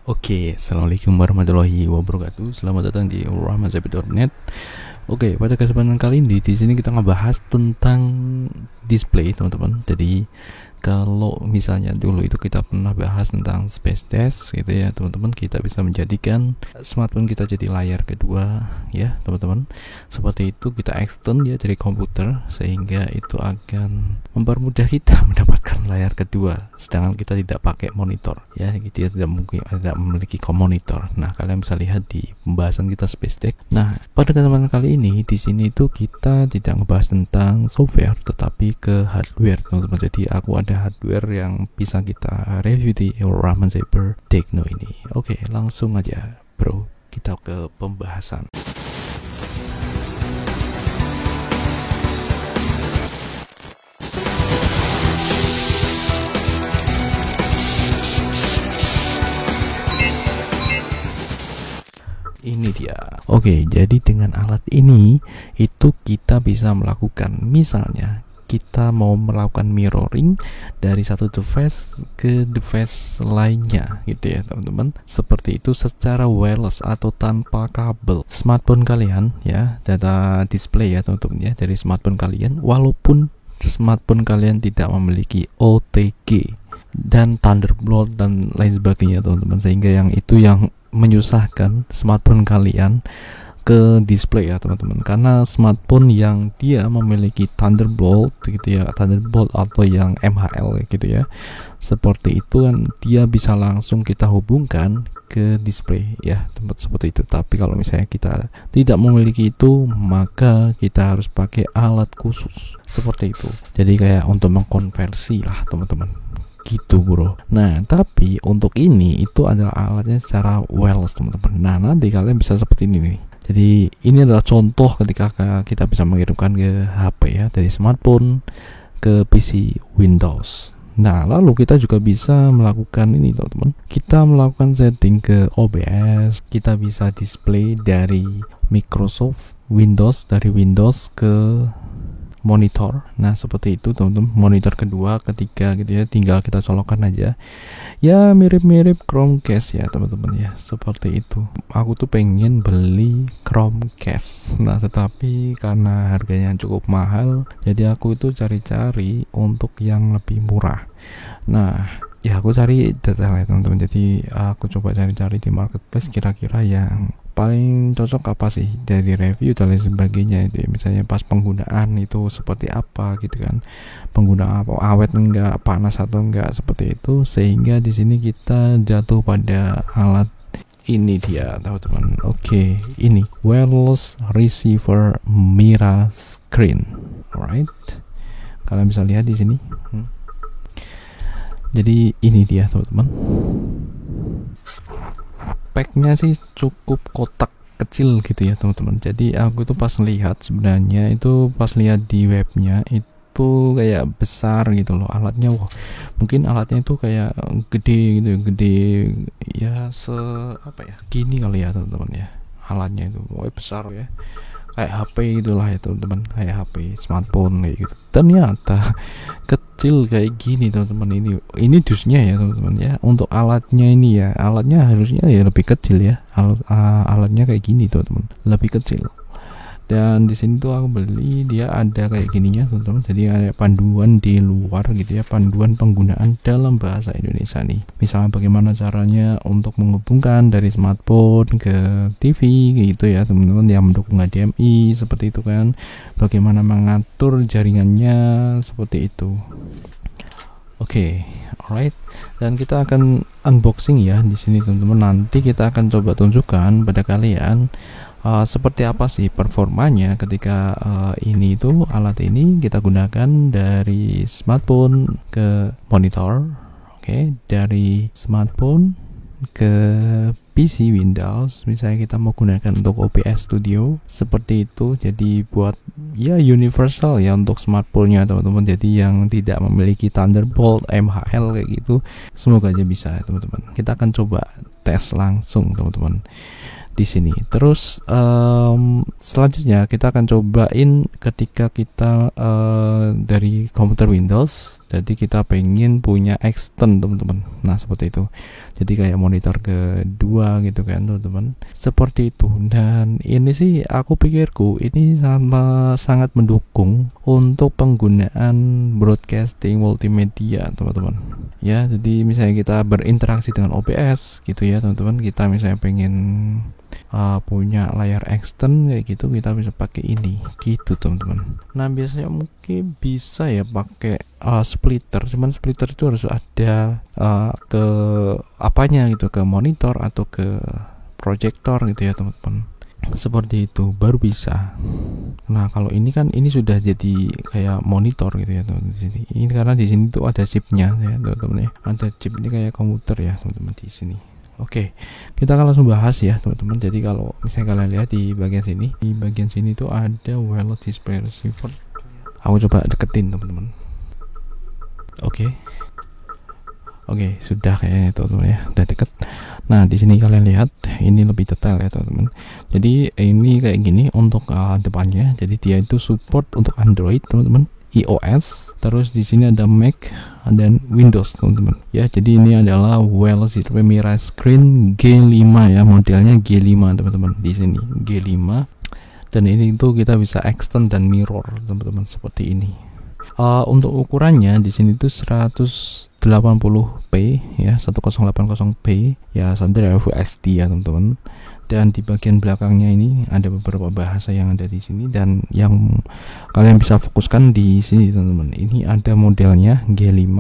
Oke, assalamualaikum warahmatullahi wabarakatuh. Selamat datang di rahmatzabi.net. Oke, pada kesempatan kali ini di sini kita ngebahas tentang display, teman-teman. Jadi kalau misalnya dulu itu kita pernah bahas tentang space test gitu ya, teman-teman, kita bisa menjadikan smartphone kita jadi layar kedua ya, teman-teman. Seperti itu kita extend ya dari komputer sehingga itu akan mempermudah kita mendapatkan layar kedua sedangkan kita tidak pakai monitor ya, gitu ya, tidak memiliki monitor. Nah, kalian bisa lihat di pembahasan kita space tech. Nah, pada kesempatan kali ini di sini itu kita tidak ngebahas tentang software tetapi ke hardware, teman-teman. Jadi aku ada hardware yang bisa kita review di Rahman Cyber Techno ini. Oke, langsung aja bro, kita ke pembahasan. Ini dia. Oke, jadi dengan alat ini itu kita bisa melakukan, misalnya kita mau melakukan mirroring dari satu device ke device lainnya gitu ya, teman-teman. Seperti itu secara wireless atau tanpa kabel. Smartphone kalian ya, data display ya, teman-teman ya, dari smartphone kalian, walaupun smartphone kalian tidak memiliki OTG dan Thunderbolt dan lain sebagainya, teman-teman, sehingga yang itu yang menyusahkan smartphone kalian ke display ya, teman-teman. Karena smartphone yang dia memiliki Thunderbolt gitu ya, Thunderbolt atau yang MHL gitu ya, seperti itu kan dia bisa langsung kita hubungkan ke display ya, tempat seperti itu. Tapi kalau misalnya kita tidak memiliki itu, maka kita harus pakai alat khusus seperti itu. Jadi kayak untuk mengkonversi lah, teman-teman, gitu bro. Nah, tapi untuk ini itu adalah alatnya secara wireless, teman-teman. Nah, nanti kalian bisa seperti ini nih. Jadi ini adalah contoh ketika kita bisa mengirimkan ke HP ya, dari smartphone ke PC Windows. Nah, lalu kita juga bisa melakukan ini, teman-teman. Kita melakukan setting ke OBS, kita bisa display dari Microsoft Windows, dari Windows ke monitor. Nah, seperti itu, teman-teman. Monitor kedua, ketiga gitu ya, tinggal kita colokkan aja. Ya, mirip-mirip Chromecast ya, teman-teman ya. Seperti itu. Aku tuh pengen beli Chromecast. Nah, tetapi karena harganya cukup mahal, jadi aku itu cari-cari untuk yang lebih murah. Nah, ya aku cari detail ya, teman-teman. Jadi aku coba cari-cari di marketplace kira-kira yang paling cocok apa sih dari review dan lain sebagainya itu ya. Misalnya pas penggunaan itu seperti apa gitu kan, penggunaan apa, awet enggak, panas atau enggak, seperti itu. Sehingga di sini kita jatuh pada alat ini dia, teman-teman. Oke, ini wireless receiver Mira screen. Alright, kalian bisa lihat di sini. Jadi ini dia, teman-teman. Speknya sih cukup kotak kecil gitu ya, teman-teman. Jadi aku tuh pas lihat, sebenarnya itu pas lihat di webnya itu kayak besar gitu loh alatnya. Wah, mungkin alatnya itu kayak gede gitu, gede ya, apa ya, gini kali ya, teman-teman ya. Alatnya itu besar ya, kayak HP gitulah ya, teman-teman, kayak HP smartphone kayak gitu. Ternyata kecil kayak gini, teman-teman. Ini dusnya ya, teman-teman ya. Untuk alatnya ini ya, alatnya harusnya ya lebih kecil ya. Alatnya kayak gini, teman-teman, lebih kecil. Dan di sini tuh aku beli, dia ada kayak gininya, teman-teman. Jadi ada panduan di luar gitu ya, panduan penggunaan dalam bahasa Indonesia nih. Misalnya bagaimana caranya untuk menghubungkan dari smartphone ke TV gitu ya, teman-teman, yang mendukung HDMI seperti itu kan. Bagaimana mengatur jaringannya seperti itu. Oke, alright. Dan kita akan unboxing ya di sini, teman-teman. Nanti kita akan coba tunjukkan pada kalian seperti apa sih performanya ketika ini itu, alat ini kita gunakan dari smartphone ke monitor. Oke, dari smartphone ke PC Windows, misalnya kita mau gunakan untuk OBS Studio seperti itu. Jadi buat ya universal ya untuk smartphone-nya, teman-teman. Jadi yang tidak memiliki Thunderbolt, MHL kayak gitu, semoga aja bisa, teman-teman. Kita akan coba tes langsung, teman-teman, di sini. Terus selanjutnya kita akan cobain ketika kita dari komputer Windows Jadi kita pengen punya extend teman-teman. Nah seperti itu. Jadi kayak monitor kedua gitu kan teman-teman. Seperti itu. Dan ini sih aku pikirku ini sangat mendukung untuk penggunaan broadcasting multimedia teman-teman. Ya jadi misalnya kita berinteraksi dengan OBS gitu ya teman-teman. Kita misalnya pengen punya layar extend kayak gitu, kita bisa pakai ini gitu teman-teman. Nah biasanya mungkin bisa ya pakai splitter, cuman splitter itu harus ada ke apanya gitu, ke monitor atau ke proyektor gitu ya teman-teman. Seperti itu baru bisa. Nah kalau ini kan ini sudah jadi kayak monitor gitu ya teman-teman di sini. Ini karena di sini tuh ada chipnya ya teman-teman ya. Ada chip ini kayak komputer ya teman-teman di sini. Oke, kita akan langsung bahas ya teman-teman. Jadi kalau misalnya kalian lihat di bagian sini tuh ada wireless display receiver. Aku coba deketin teman-teman. Oke, sudah kayaknya teman-teman ya, udah deket. Nah di sini kalian lihat ini lebih detail ya teman-teman. Jadi ini kayak gini untuk depannya. Jadi dia itu support untuk Android teman-teman, iOS, terus di sini ada Mac dan Windows teman-teman ya. Jadi ini adalah wireless display mirror screen G5 ya, modelnya G5 teman-teman. Di sini G5 dan ini itu kita bisa extend dan mirror teman-teman seperti ini. Untuk ukurannya di sini tuh 180p ya, 1080p ya, standar Full HD ya teman-teman. Dan di bagian belakangnya ini ada beberapa bahasa yang ada di sini dan yang kalian bisa fokuskan di sini teman-teman. Ini ada modelnya G5,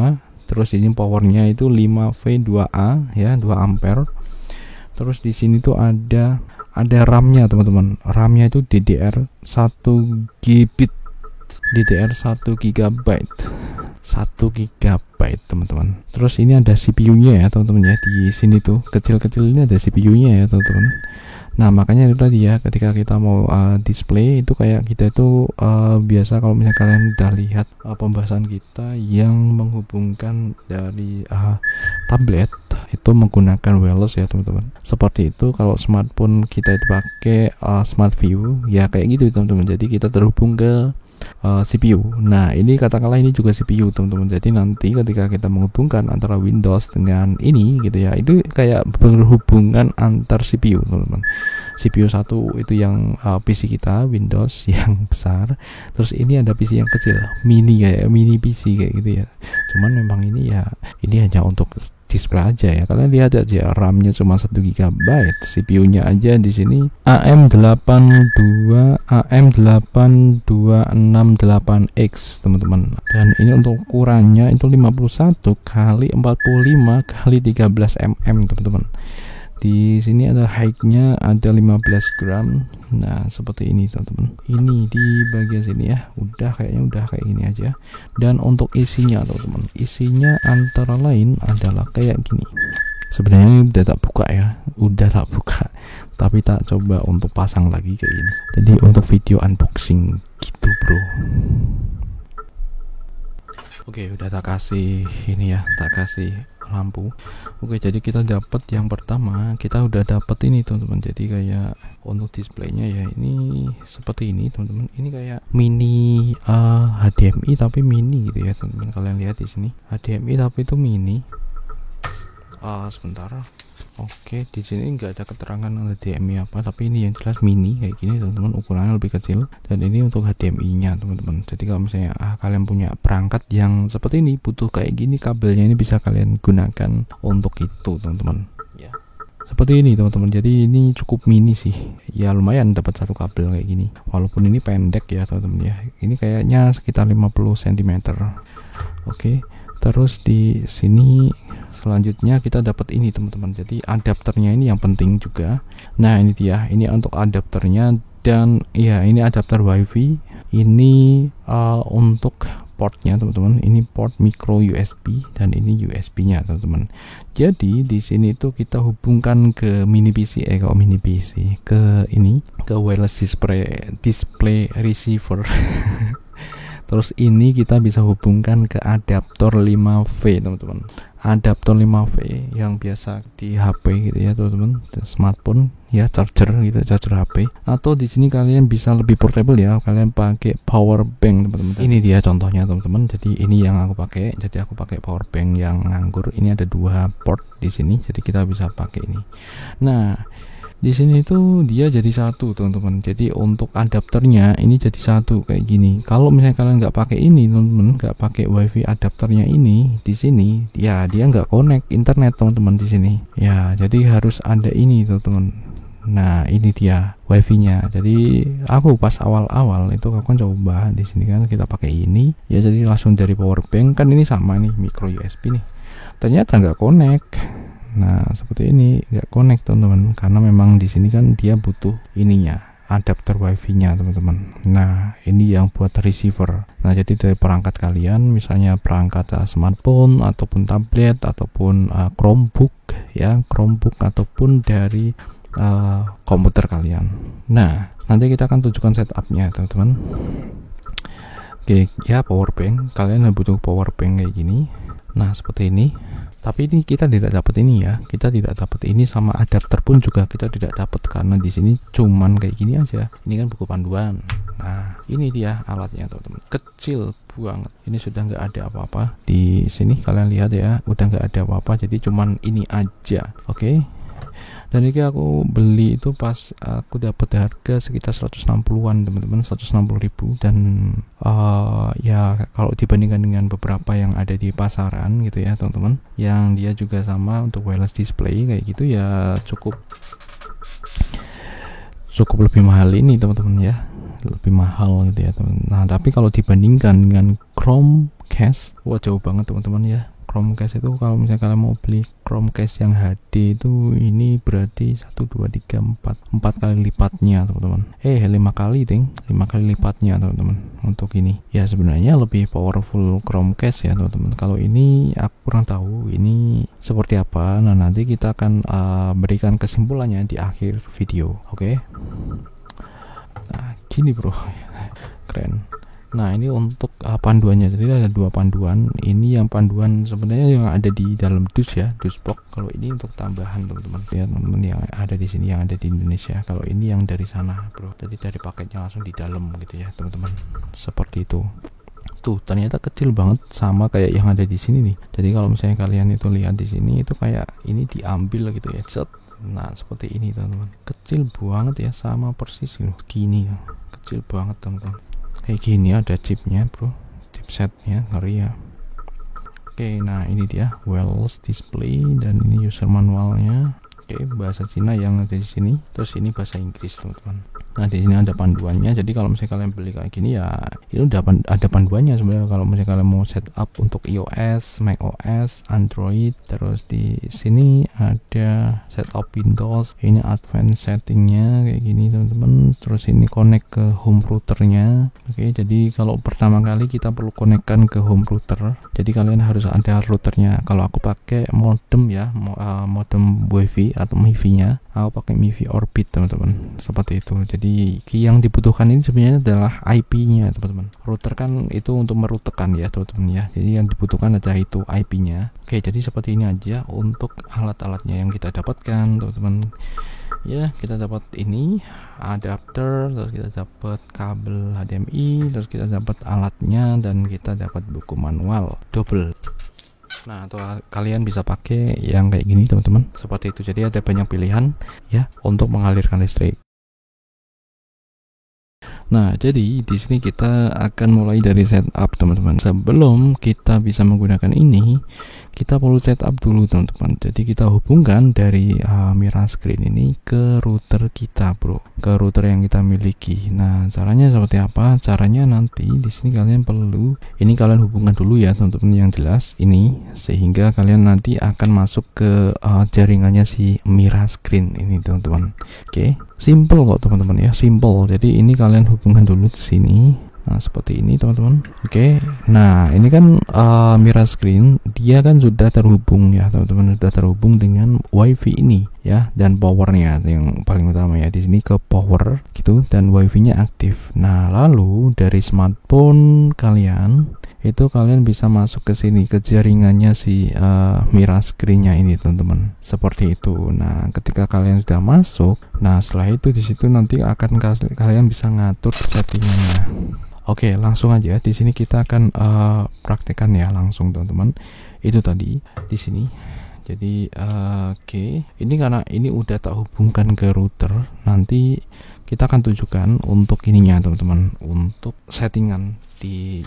terus ini powernya itu 5V2A ya, 2 ampere. Terus di sini tuh ada RAM-nya teman-teman. RAM-nya itu DDR 1 GB. DDR 1 GB. 1 GB teman-teman. Terus ini ada CPU-nya ya teman-teman ya. Di sini tuh kecil-kecil ini ada CPU-nya ya teman-teman. Nah makanya itu tadi ya, ketika kita mau display itu kayak kita itu biasa kalau misalnya kalian udah lihat pembahasan kita yang menghubungkan dari tablet itu menggunakan wireless ya teman-teman. Seperti itu kalau smartphone kita itu pakai smart view ya kayak gitu teman-teman. Jadi kita terhubung ke CPU. Nah ini katakanlah ini juga CPU teman-teman. Jadi nanti ketika kita menghubungkan antara Windows dengan ini gitu ya, itu kayak berhubungan antar CPU teman-teman. CPU satu itu yang PC kita Windows yang besar, terus ini ada PC yang kecil mini kayak mini PC kayak gitu ya. Cuman memang ini ya ini hanya untuk display aja ya. Kalian lihat aja RAM-nya cuma 1 GB, CPU-nya aja di sini AM8268X teman-teman. Dan ini untuk ukurannya itu 51 kali 45 kali 13 mm teman-teman. Di sini ada height-nya ada 15 gram. Nah seperti ini teman-teman. Ini di bagian sini ya, kayaknya udah kayak gini aja. Dan untuk isinya teman-teman, isinya antara lain adalah kayak gini. Sebenarnya ini udah tak buka, tapi tak coba untuk pasang lagi kayak gini. Jadi untuk video unboxing gitu bro. Oke, udah tak kasih ini ya, tak kasih lampu. Oke, jadi kita dapat yang pertama, kita udah dapat ini teman-teman. Jadi kayak untuk displaynya ya ini seperti ini teman-teman. Ini kayak mini HDMI tapi mini gitu ya teman-teman. Kalian lihat di sini HDMI tapi itu mini. Sebentar. Oke, di sini nggak ada keterangan HDMI apa, tapi ini yang jelas mini kayak gini teman-teman, ukurannya lebih kecil. Dan ini untuk HDMI-nya teman-teman. Jadi kalau misalnya kalian punya perangkat yang seperti ini, butuh kayak gini kabelnya, ini bisa kalian gunakan untuk itu teman-teman. Ya, seperti ini teman-teman. Jadi ini cukup mini sih. Ya lumayan dapat satu kabel kayak gini. Walaupun ini pendek ya teman-teman ya. Ini kayaknya sekitar 50 cm. Oke. Terus di sini selanjutnya kita dapat ini teman-teman. Jadi adapternya ini yang penting juga. Nah ini dia, ini untuk adapternya. Dan ya ini adapter WiFi. Ini untuk portnya teman-teman. Ini port micro USB dan ini USB-nya teman-teman. Jadi di sini tuh kita hubungkan ke mini PC ke ini, ke wireless display receiver. Terus ini kita bisa hubungkan ke adaptor 5V teman-teman. Adaptor 5V yang biasa di HP gitu ya teman-teman, smartphone ya, charger gitu, charger HP. Atau di sini kalian bisa lebih portable ya, kalian pakai power bank teman-teman. Ini dia contohnya teman-teman. Jadi ini yang aku pakai. Jadi aku pakai power bank yang nganggur. Ini ada 2 port di sini, jadi kita bisa pakai ini. Nah, di sini tuh dia jadi satu teman-teman. Jadi untuk adapternya ini jadi satu kayak gini. Kalau misalnya kalian nggak pakai ini teman-teman, nggak pakai wifi adapternya ini di sini, ya dia nggak connect internet teman-teman di sini. Ya jadi harus ada ini teman-teman. Nah ini dia wifi-nya. Jadi aku pas awal-awal itu aku kan coba di sini kan kita pakai ini. Ya jadi langsung dari power bank kan ini sama nih micro USB nih. Ternyata nggak connect. Nah seperti ini nggak connect teman-teman, karena memang di sini kan dia butuh ininya, adapter wifi-nya teman-teman. Nah ini yang buat receiver. Nah jadi dari perangkat kalian, misalnya perangkat smartphone ataupun tablet ataupun Chromebook ya, Chromebook ataupun dari komputer kalian. Nah nanti kita akan tunjukkan setupnya teman-teman. Oke ya, power bank, kalian butuh power bank kayak gini. Nah seperti ini. Tapi ini kita tidak dapat ini ya, kita tidak dapat ini, sama adapter pun juga kita tidak dapat karena di sini cuman kayak gini aja. Ini kan buku panduan. Nah ini dia alatnya teman-teman, kecil banget. Ini sudah nggak ada apa-apa di sini, kalian lihat ya, udah nggak ada apa-apa. Jadi cuman ini aja, oke. Dan ini aku beli itu pas aku dapat harga sekitar 160-an teman-teman, 160.000. Dan ya kalau dibandingkan dengan beberapa yang ada di pasaran gitu ya teman-teman, yang dia juga sama untuk wireless display kayak gitu ya, cukup lebih mahal ini teman-teman ya, lebih mahal gitu ya teman. Nah tapi kalau dibandingkan dengan Chromecast, wah jauh banget teman-teman ya. Chromecast itu kalau misalnya kalian mau beli Chromecast yang HD itu, ini berarti 1, 2, 3, 4 kali lipatnya teman-teman. 5 kali 5 kali lipatnya teman-teman untuk ini. Ya sebenarnya lebih powerful Chromecast ya teman-teman. Kalau ini aku kurang tahu ini seperti apa. Nah nanti kita akan berikan kesimpulannya di akhir video, oke? Nah gini bro, keren. Nah ini untuk panduannya, jadi ada 2 panduan. Ini yang panduan sebenarnya yang ada di dalam dus ya, dus box. Kalau ini untuk tambahan teman-teman ya, teman-teman yang ada di sini, yang ada di Indonesia. Kalau ini yang dari sana bro, jadi dari paketnya langsung di dalam gitu ya teman-teman, seperti itu. Tuh ternyata kecil banget sama kayak yang ada di sini nih. Jadi kalau misalnya kalian itu lihat di sini itu kayak ini diambil gitu ya, set. Nah seperti ini teman-teman, kecil banget ya, sama persis loh gini ya, kecil banget teman-teman. Kayak gini ada chipnya bro, chipsetnya, ngeri ya. Oke nah ini dia wireless display, dan ini user manualnya. Oke, bahasa Cina yang ada di sini, terus ini bahasa Inggris teman-teman. Nah di sini ada panduannya. Jadi kalau misalnya kalian beli kayak gini ya, ini udah ada panduannya sebenarnya. Kalau misalnya kalian mau setup untuk iOS, macOS, Android, terus di sini ada setup Windows. Ini advanced settingnya kayak gini teman-teman. Terus ini connect ke home routernya. Oke, jadi kalau pertama kali kita perlu connectkan ke home router. Jadi kalian harus ada routernya. Kalau aku pakai modem ya, modem WiFi atau MiFi-nya. Aku pakai MiFi Orbit teman-teman, seperti itu. Jadi yang dibutuhkan ini sebenarnya adalah IP-nya teman-teman. Router kan itu untuk merutekan ya teman-teman ya. Jadi yang dibutuhkan adalah itu IP-nya. Oke, jadi seperti ini aja untuk alat-alatnya yang kita dapatkan teman-teman. Ya, kita dapat ini adapter, terus kita dapat kabel HDMI, terus kita dapat alatnya, dan kita dapat buku manual double. Nah, atau kalian bisa pakai yang kayak gini teman-teman, seperti itu. Jadi ada banyak pilihan ya untuk mengalirkan listrik. Nah, jadi di sini kita akan mulai dari setup teman-teman. Sebelum kita bisa menggunakan ini, kita perlu setup dulu teman-teman. Jadi kita hubungkan dari mirror screen ini ke router kita bro, ke router yang kita miliki. Nah caranya seperti apa? Caranya nanti di sini kalian perlu, ini kalian hubungkan dulu ya teman-teman yang jelas ini, sehingga kalian nanti akan masuk ke jaringannya si mirror screen ini teman-teman. Oke, simple kok teman-teman ya, simple. Jadi ini kalian hubungkan dulu di sini. Nah, seperti ini teman-teman. Oke. Nah, ini kan mirror screen, dia kan sudah terhubung ya teman-teman, sudah terhubung dengan WiFi ini ya, dan powernya yang paling utama ya di sini ke power gitu, dan WiFi-nya aktif. Nah, lalu dari smartphone kalian itu kalian bisa masuk ke sini ke jaringannya si mirror screen-nya ini teman-teman, seperti itu. Nah, ketika kalian sudah masuk, nah setelah itu di situ nanti akan kalian bisa ngatur settingannya. Oke, langsung aja di sini kita akan praktekkan ya langsung teman-teman. Itu tadi di sini. Jadi oke, ini karena ini udah tak hubungkan ke router, nanti kita akan tunjukkan untuk ininya teman-teman, untuk settingan di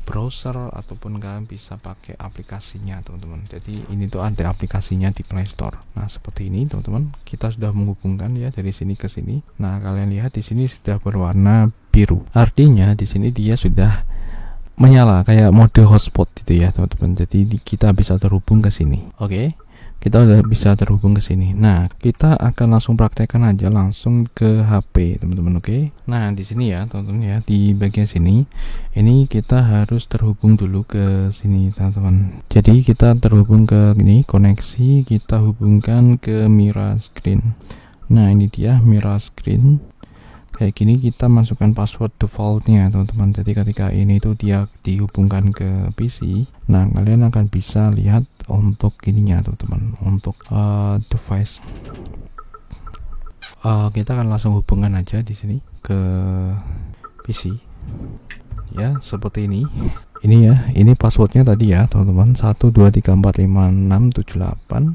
browser ataupun kalian bisa pakai aplikasinya teman-teman. Jadi ini tuh ada aplikasinya di Play Store. Nah, seperti ini teman-teman, kita sudah menghubungkan ya dari sini ke sini. Nah, kalian lihat di sini sudah berwarna biru. Artinya di sini dia sudah menyala kayak mode hotspot gitu ya teman-teman. Jadi kita bisa terhubung ke sini. Oke. Kita udah bisa terhubung ke sini. Nah, kita akan langsung praktekkan aja langsung ke HP, teman-teman. Oke. Nah, di sini ya, teman-teman ya, di bagian sini, ini kita harus terhubung dulu ke sini, teman-teman. Jadi kita terhubung ke ini koneksi, kita hubungkan ke mirror screen. Nah, ini dia mirror screen. Kayak gini kita masukkan password defaultnya teman-teman. Jadi ketika ini tuh dia dihubungkan ke PC, nah kalian akan bisa lihat untuk ininya teman-teman, untuk device. Kita akan langsung hubungan aja di sini ke PC ya, seperti ini. Ini ya, ini passwordnya tadi ya teman-teman, 1234567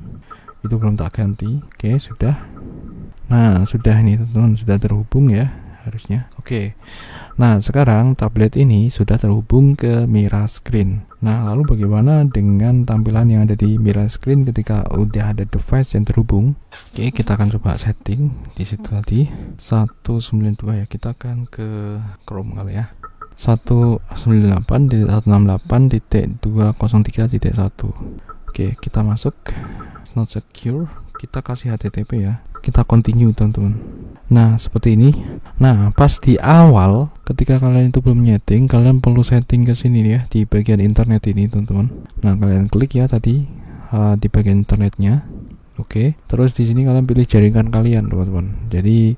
itu belum tak ganti. Oke, sudah. Nah, sudah ini teman-teman, sudah terhubung ya harusnya. Oke. Nah, sekarang tablet ini sudah terhubung ke mirror screen. Nah, lalu bagaimana dengan tampilan yang ada di mirror screen ketika udah ada device yang terhubung? Oke, kita akan coba setting di situ tadi 192 ya. Kita akan ke Chrome kali ya. 198.168.203.1. Oke, kita masuk. Not secure. Kita kasih HTTP ya. Kita continue teman-teman. Nah, seperti ini. Nah, pas di awal ketika kalian itu belum nyeting, kalian perlu setting ke sini ya, di bagian internet ini teman-teman. Nah, kalian klik ya tadi di bagian internetnya. Oke. Terus di sini kalian pilih jaringan kalian teman-teman. Jadi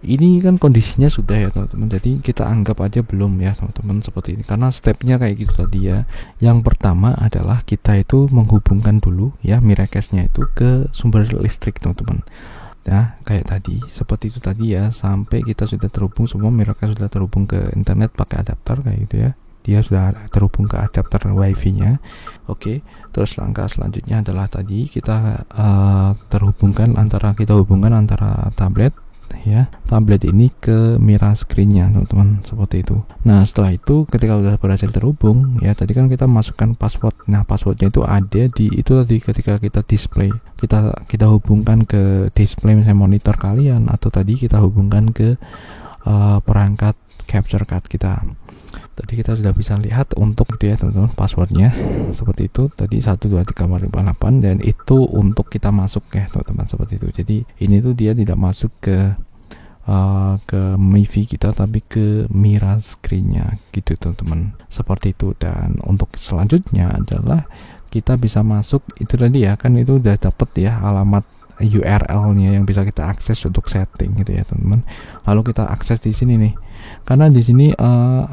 ini kan kondisinya sudah ya teman-teman, jadi kita anggap aja belum ya teman-teman, seperti ini karena stepnya kayak gitu tadi ya. Yang pertama adalah kita itu menghubungkan dulu ya Miracast-nya itu ke sumber listrik teman-teman. Nah, kayak tadi, seperti itu tadi ya, sampai kita sudah terhubung semua, Miracast sudah terhubung ke internet pakai adapter kayak gitu ya. Dia sudah terhubung ke adapter wifi-nya. Oke, terus langkah selanjutnya adalah tadi kita hubungkan antara tablet ya, tablet ini ke mirror screen-nya teman-teman, seperti itu. Nah, setelah itu ketika udah berhasil terhubung ya, tadi kan kita masukkan password. Nah, passwordnya itu ada di itu tadi ketika kita display, kita hubungkan ke display misalnya monitor kalian, atau tadi kita hubungkan ke perangkat capture card kita. Tadi kita sudah bisa lihat untuk itu ya teman-teman, passwordnya seperti itu tadi 1234568, dan itu untuk kita masuk ya teman-teman, seperti itu. Jadi ini tuh dia tidak masuk ke MiFi kita, tapi ke mirror screen-nya gitu teman-teman, seperti itu. Dan untuk selanjutnya adalah kita bisa masuk itu tadi ya, kan itu udah dapet ya alamat URL-nya yang bisa kita akses untuk setting gitu ya teman-teman. Lalu kita akses di sini nih, karena di sini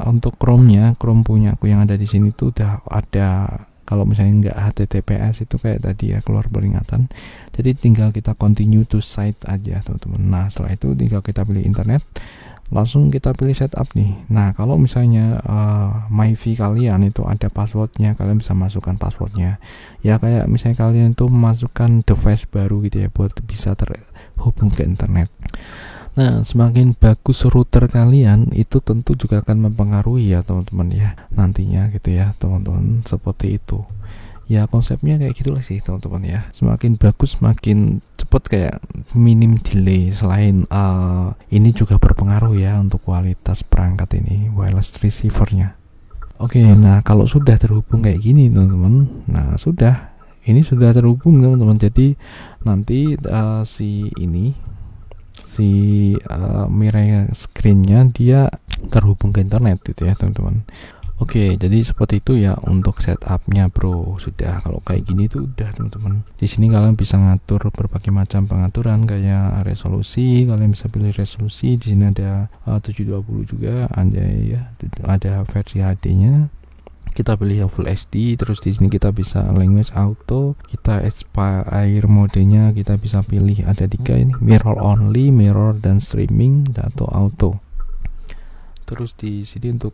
untuk Chrome punya aku yang ada di sini tuh udah ada. Kalau misalnya nggak HTTPS itu kayak tadi ya, keluar peringatan. Jadi tinggal kita continue to site aja teman-teman. Nah, setelah itu tinggal kita pilih internet, langsung kita pilih setup nih. Nah, kalau misalnya MiFi kalian itu ada passwordnya, kalian bisa masukkan passwordnya ya, kayak misalnya kalian itu memasukkan device baru gitu ya, buat bisa terhubung ke internet. Nah, semakin bagus router kalian itu tentu juga akan mempengaruhi ya teman-teman ya, nantinya gitu ya teman-teman, seperti itu ya, konsepnya kayak gitulah sih teman-teman ya. Semakin bagus semakin cepet, kayak minim delay. Selain ini juga berpengaruh ya untuk kualitas perangkat ini, wireless receivernya. Oke, nah kalau sudah terhubung kayak gini teman-teman, nah ini sudah terhubung teman-teman. Jadi nanti si ini si mirror screen-nya dia terhubung ke internet gitu ya teman-teman. Oke, jadi seperti itu ya untuk setupnya bro. Sudah, kalau kayak gini tuh udah teman-teman. Di sini kalian bisa ngatur berbagai macam pengaturan kayak resolusi. Kalian bisa pilih resolusi. Di sini ada 720 juga, ada versi HD-nya. Kita pilih yang Full HD. Terus di sini kita bisa language auto. Kita expire modenya kita bisa pilih ada 3 ini, mirror only, mirror dan streaming atau auto. Terus di sini untuk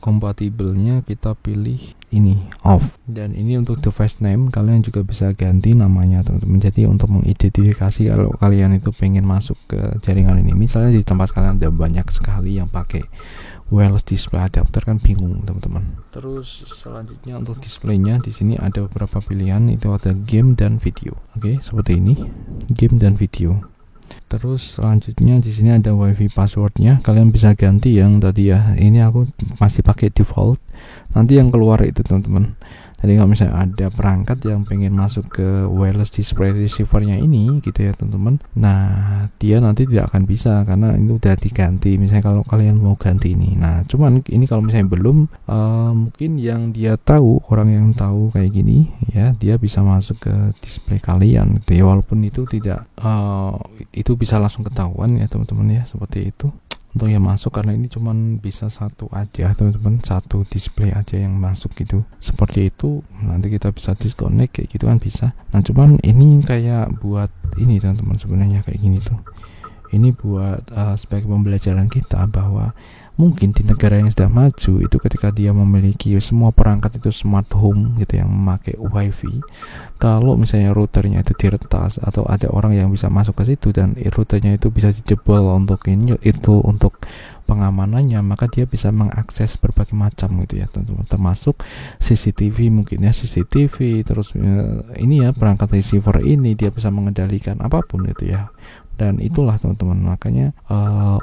kompatibelnya kita pilih ini off, dan ini untuk device name kalian juga bisa ganti namanya teman-teman. Jadi untuk mengidentifikasi kalau kalian itu pengen masuk ke jaringan ini, misalnya di tempat kalian ada banyak sekali yang pakai wireless display adapter kan bingung teman-teman. Terus selanjutnya untuk displaynya di sini ada beberapa pilihan, itu ada game dan video. Oke, seperti ini game dan video. Terus selanjutnya di sini ada WiFi passwordnya, kalian bisa ganti yang tadi ya. Ini aku masih pakai default. Nanti yang keluar itu teman-teman. Jadi kalau misalnya ada perangkat yang pengen masuk ke wireless display receivernya ini gitu ya teman-teman, nah dia nanti tidak akan bisa karena ini udah diganti. Misalnya kalau kalian mau ganti ini, nah cuman ini kalau misalnya belum, mungkin yang dia tahu, orang yang tahu kayak gini ya, dia bisa masuk ke display kalian gitu ya, walaupun itu tidak itu bisa langsung ketahuan ya teman-teman ya, seperti itu. Untuk yang masuk, karena ini cuman bisa satu aja teman-teman, satu display aja yang masuk gitu, seperti itu. Nanti kita bisa disconnect kayak gitu kan bisa. Nah cuman ini kayak buat ini teman-teman, sebenarnya kayak gini tuh, ini buat sebagai pembelajaran kita bahwa mungkin di negara yang sudah maju itu ketika dia memiliki semua perangkat itu smart home gitu yang memakai wifi, kalau misalnya routernya itu diretas atau ada orang yang bisa masuk ke situ dan routernya itu bisa dijebol untuk itu untuk pengamanannya, maka dia bisa mengakses berbagai macam gitu ya teman-teman, termasuk CCTV mungkin ya, CCTV terus ini ya perangkat receiver ini dia bisa mengendalikan apapun itu ya. Dan itulah teman-teman, makanya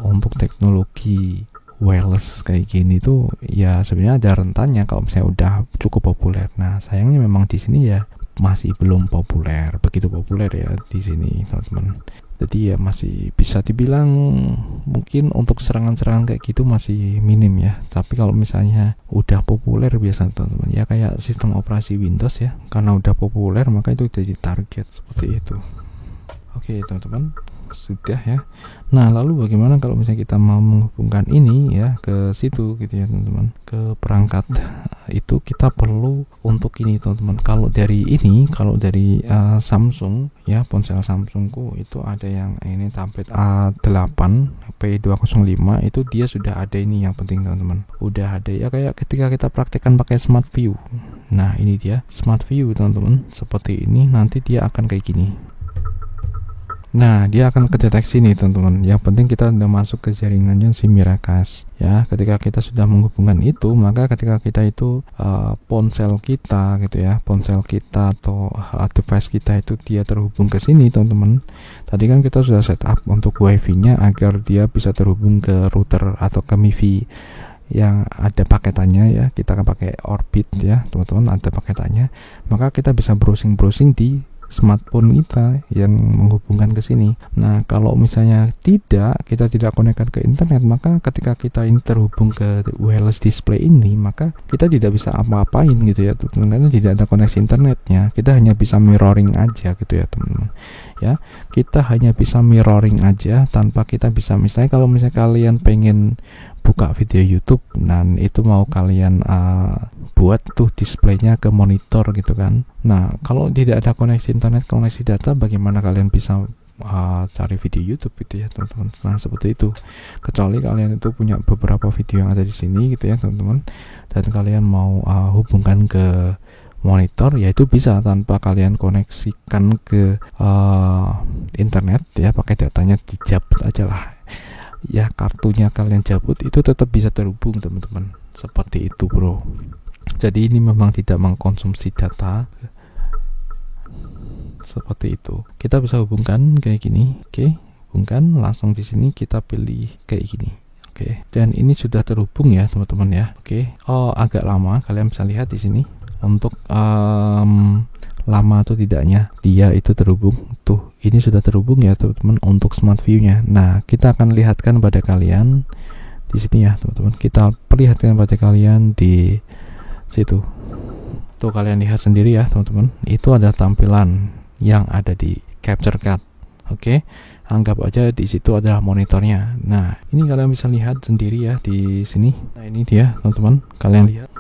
untuk teknologi wireless kayak gini tuh ya sebenarnya ada rentannya kalau misalnya udah cukup populer. Nah sayangnya memang di sini ya masih belum begitu populer ya di sini teman-teman. Jadi ya masih bisa dibilang mungkin untuk serangan-serangan kayak gitu masih minim ya. Tapi kalau misalnya udah populer biasa teman-teman ya, kayak sistem operasi Windows ya, karena udah populer maka itu jadi target seperti itu. Oke teman-teman, sudah ya. Nah lalu bagaimana kalau misalnya kita mau menghubungkan ini ya ke situ gitu ya teman-teman, ke perangkat itu kita perlu untuk ini teman-teman. Kalau dari Samsung ya, ponsel Samsungku itu ada yang ini tablet A8 P205, itu dia sudah ada ini yang penting teman-teman, udah ada ya kayak ketika kita praktekkan pakai Smart View. Nah ini dia Smart View teman-teman, seperti ini. Nanti dia akan kayak gini. Nah dia akan kedeteksi nih teman-teman. Yang penting kita sudah masuk ke jaringannya si Miracast ya. Ketika kita sudah menghubungkan itu, maka ketika kita itu ponsel kita gitu ya, ponsel kita atau device kita itu dia terhubung ke sini teman-teman. Tadi kan kita sudah setup untuk wifi-nya agar dia bisa terhubung ke router atau ke MiFi yang ada paketannya ya. Kita akan pakai Orbit ya teman-teman, ada paketannya. Maka kita bisa browsing di smartphone kita yang menghubungkan ke sini. Nah, kalau misalnya kita tidak konekkan ke internet, maka ketika kita ini terhubung ke wireless display ini, maka kita tidak bisa apa-apain gitu ya, karena tidak ada koneksi internetnya. Kita hanya bisa mirroring aja gitu ya, teman-teman. Ya, kita hanya bisa mirroring aja tanpa kita bisa, misalnya kalau misalnya kalian pengen buka video YouTube, dan itu mau kalian buat tuh displaynya ke monitor gitu kan. Nah kalau tidak ada koneksi internet, koneksi data, bagaimana kalian bisa cari video YouTube gitu ya teman-teman. Nah seperti itu, kecuali kalian itu punya beberapa video yang ada di sini gitu ya teman-teman, dan kalian mau hubungkan ke monitor, ya itu bisa tanpa kalian koneksikan ke internet ya, pakai datanya dijabut aja lah ya, kartunya kalian cabut, itu tetap bisa terhubung teman-teman. Seperti itu bro. Jadi ini memang tidak mengkonsumsi data. Seperti itu. Kita bisa hubungkan kayak gini. Oke, hubungkan langsung di sini kita pilih kayak gini. Oke, dan ini sudah terhubung ya teman-teman ya. Oke. Oh agak lama, kalian bisa lihat di sini. Untuk lama atau tidaknya dia itu terhubung. Tuh, ini sudah terhubung ya teman-teman untuk smart view-nya. Nah, kita akan lihatkan pada kalian di sini ya teman-teman. Kita perlihatkan pada kalian di situ. Tuh, kalian lihat sendiri ya teman-teman. Itu adalah tampilan yang ada di Capture Card. Oke. Anggap aja di situ adalah monitornya. Nah, ini kalian bisa lihat sendiri ya di sini. Nah, ini dia teman-teman. Kalian lihat.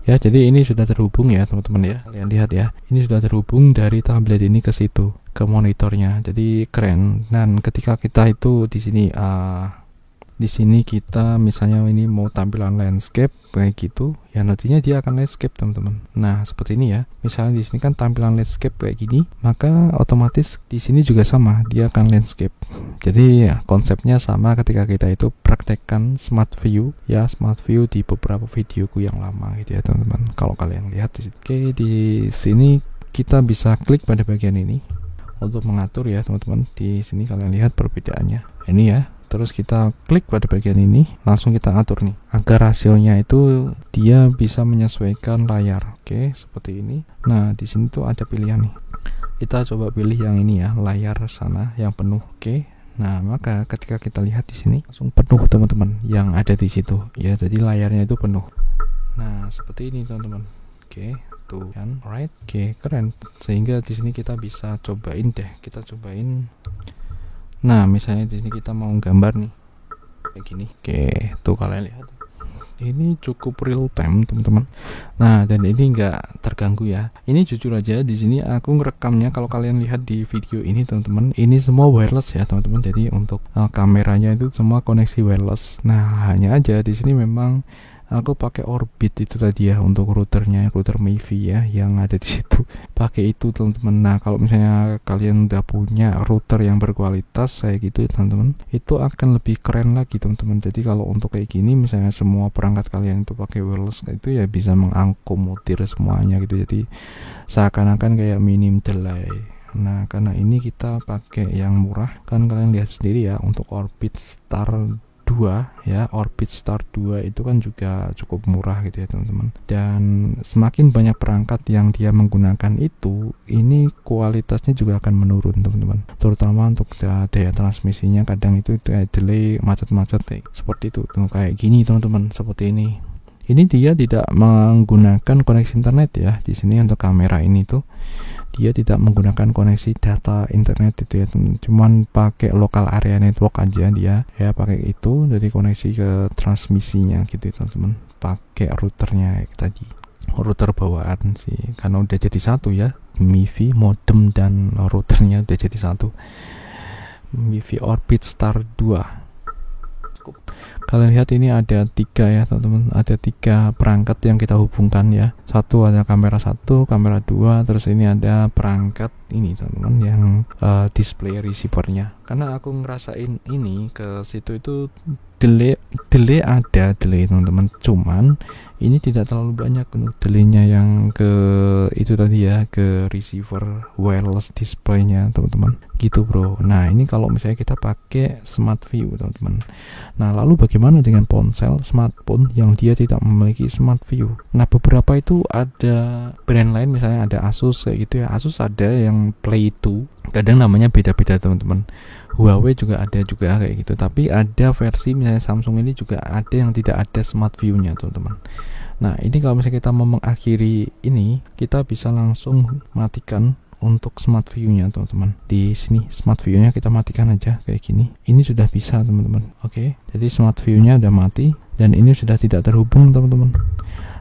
Ya, jadi ini sudah terhubung ya teman-teman ya. Kalian lihat ya. Ini sudah terhubung dari tablet ini ke situ, ke monitornya. Jadi keren. Dan ketika kita itu di sini kita misalnya ini mau tampilan landscape kayak gitu, ya nantinya dia akan landscape teman-teman. Nah, seperti ini ya. Misalnya di sini kan tampilan landscape kayak gini, maka otomatis di sini juga sama, dia akan landscape. Jadi ya, konsepnya sama ketika kita itu praktekkan smart view ya, smart view di beberapa videoku yang lama gitu ya teman-teman. Kalau kalian lihat di sini. Oke, di sini kita bisa klik pada bagian ini untuk mengatur ya teman-teman. Di sini kalian lihat perbedaannya. Ini ya. Terus kita klik pada bagian ini, langsung kita atur nih agar rasionya itu dia bisa menyesuaikan layar. Oke, seperti ini. Nah, di sini tuh ada pilihan nih. Kita coba pilih yang ini ya, layar sana yang penuh. Oke. Nah, maka ketika kita lihat di sini langsung penuh teman-teman yang ada di situ. Ya, jadi layarnya itu penuh. Nah, seperti ini teman-teman. Oke, tuh kan. Alright. Oke, keren. Sehingga di sini kita bisa cobain deh. Kita cobain. Nah, misalnya di sini kita mau gambar nih kayak gini. Oke, tuh kalian lihat. Ini cukup real time, teman-teman. Nah, dan ini enggak terganggu ya. Ini jujur aja di sini aku ngerekamnya, kalau kalian lihat di video ini, teman-teman, ini semua wireless ya, teman-teman. Jadi untuk kameranya itu semua koneksi wireless. Nah, hanya aja di sini memang aku pakai Orbit itu tadi ya untuk routernya, router MiFi ya yang ada di situ. Pakai itu teman-teman. Nah, kalau misalnya kalian udah punya router yang berkualitas kayak gitu teman-teman, itu akan lebih keren lagi teman-teman. Jadi kalau untuk kayak gini misalnya semua perangkat kalian itu pakai wireless itu ya bisa mengakomodir semuanya gitu. Jadi seakan-akan kayak minim delay. Nah, karena ini kita pakai yang murah kan, kalian lihat sendiri ya untuk Orbit Star 2 ya, Orbit Star 2 itu kan juga cukup murah gitu ya teman-teman. Dan semakin banyak perangkat yang dia menggunakan itu, ini kualitasnya juga akan menurun teman-teman. Terutama untuk daya transmisinya kadang itu delay, macet-macet seperti itu. Tuh, kayak gini teman-teman, seperti ini. Ini dia tidak menggunakan koneksi internet ya. Di sini untuk kamera ini tuh dia tidak menggunakan koneksi data internet itu ya, cuman pakai local area network aja dia ya, pakai itu dari koneksi ke transmisinya gitu ya teman-teman. Pakai routernya tadi, router bawaan sih, karena udah jadi satu ya, MiFi, modem dan routernya udah jadi satu. MiFi Orbit Star 2. Kalian lihat ini ada 3 ya teman-teman, ada 3 perangkat yang kita hubungkan ya. Satu ada kamera 1, kamera 2, terus ini ada perangkat ini teman-teman yang display receivernya. Karena aku ngerasain ini ke situ itu delay ada delay teman-teman, cuman ini tidak terlalu banyak delaynya yang ke itu tadi ya, ke receiver wireless displaynya teman-teman gitu bro. Nah, ini kalau misalnya kita pakai smart view teman-teman. Nah, lalu bagaimana dengan ponsel smartphone yang dia tidak memiliki smart view? Nah, beberapa itu ada brand lain, misalnya ada Asus kayak gitu ya. Asus ada yang Play 2, kadang namanya beda-beda teman-teman. Huawei juga ada juga kayak gitu, tapi ada versi misalnya Samsung ini juga ada yang tidak ada smart view-nya teman-teman. Nah, ini kalau misalnya kita mau mengakhiri ini, kita bisa langsung matikan untuk smart view-nya teman-teman. Di sini smart view-nya kita matikan aja kayak gini. Ini sudah bisa teman-teman. Oke, jadi smart view-nya udah mati dan ini sudah tidak terhubung teman-teman.